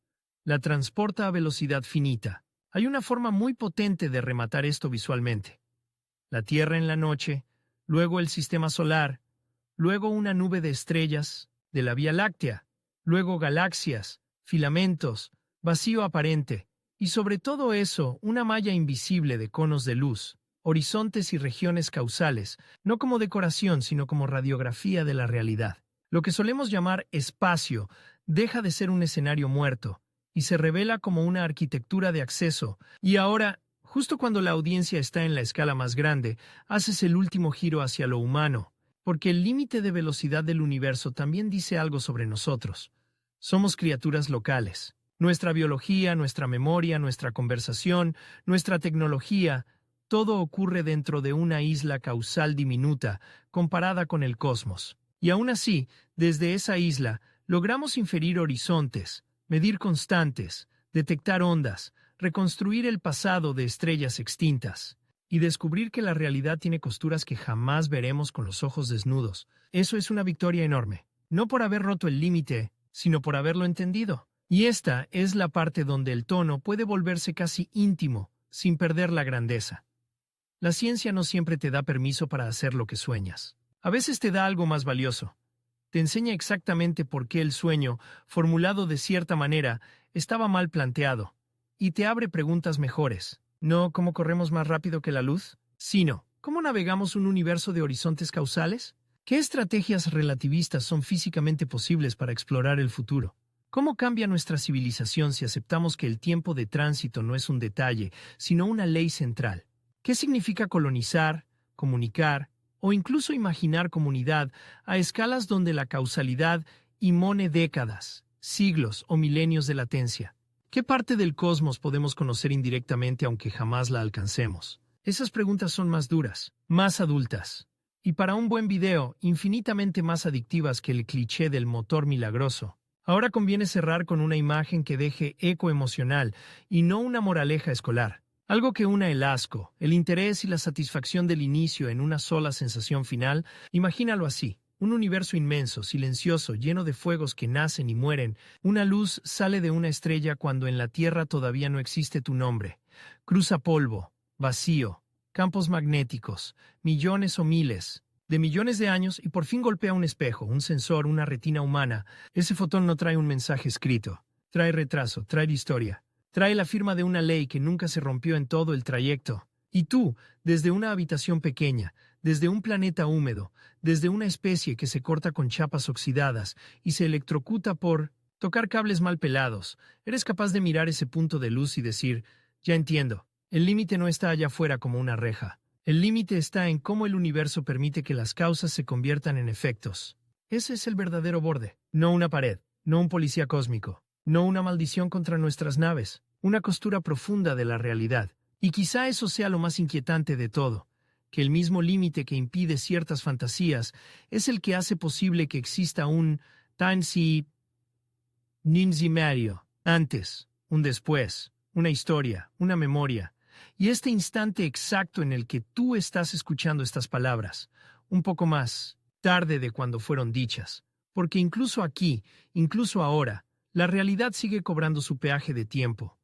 la transporta a velocidad finita. Hay una forma muy potente de rematar esto visualmente. La Tierra en la noche, luego el sistema solar, luego una nube de estrellas, de la Vía Láctea, luego galaxias, filamentos, vacío aparente, y sobre todo eso, una malla invisible de conos de luz, horizontes y regiones causales, no como decoración, sino como radiografía de la realidad. Lo que solemos llamar espacio deja de ser un escenario muerto y se revela como una arquitectura de acceso. Y ahora, justo cuando la audiencia está en la escala más grande, haces el último giro hacia lo humano, porque el límite de velocidad del universo también dice algo sobre nosotros. Somos criaturas locales. Nuestra biología, nuestra memoria, nuestra conversación, nuestra tecnología, todo ocurre dentro de una isla causal diminuta comparada con el cosmos. Y aún así, desde esa isla, logramos inferir horizontes, medir constantes, detectar ondas, reconstruir el pasado de estrellas extintas y descubrir que la realidad tiene costuras que jamás veremos con los ojos desnudos. Eso es una victoria enorme, no por haber roto el límite, sino por haberlo entendido. Y esta es la parte donde el tono puede volverse casi íntimo, sin perder la grandeza. La ciencia no siempre te da permiso para hacer lo que sueñas. A veces te da algo más valioso. Te enseña exactamente por qué el sueño, formulado de cierta manera, estaba mal planteado, y te abre preguntas mejores. No cómo corremos más rápido que la luz, sino cómo navegamos un universo de horizontes causales. ¿Qué estrategias relativistas son físicamente posibles para explorar el futuro? ¿Cómo cambia nuestra civilización si aceptamos que el tiempo de tránsito no es un detalle, sino una ley central? ¿Qué significa colonizar, comunicar o incluso imaginar comunidad a escalas donde la causalidad inmone décadas, siglos o milenios de latencia? ¿Qué parte del cosmos podemos conocer indirectamente aunque jamás la alcancemos? Esas preguntas son más duras, más adultas, y para un buen video, infinitamente más adictivas que el cliché del motor milagroso. Ahora conviene cerrar con una imagen que deje eco emocional y no una moraleja escolar. Algo que una el asco, el interés y la satisfacción del inicio en una sola sensación final. Imagínalo así. Un universo inmenso, silencioso, lleno de fuegos que nacen y mueren. Una luz sale de una estrella cuando en la Tierra todavía no existe tu nombre. Cruza polvo, vacío, campos magnéticos, millones o miles de millones de años y por fin golpea un espejo, un sensor, una retina humana. Ese fotón no trae un mensaje escrito. Trae retraso, trae historia. Trae la firma de una ley que nunca se rompió en todo el trayecto. Y tú, desde una habitación pequeña, desde un planeta húmedo, desde una especie que se corta con chapas oxidadas y se electrocuta por tocar cables mal pelados, eres capaz de mirar ese punto de luz y decir, ya entiendo, el límite no está allá afuera como una reja. El límite está en cómo el universo permite que las causas se conviertan en efectos. Ese es el verdadero borde, no una pared, no un policía cósmico, no una maldición contra nuestras naves, una costura profunda de la realidad. Y quizá eso sea lo más inquietante de todo, que el mismo límite que impide ciertas fantasías es el que hace posible que exista un Tansi Ninzimario, antes, un después, una historia, una memoria, y este instante exacto en el que tú estás escuchando estas palabras, un poco más tarde de cuando fueron dichas, porque incluso aquí, incluso ahora, la realidad sigue cobrando su peaje de tiempo.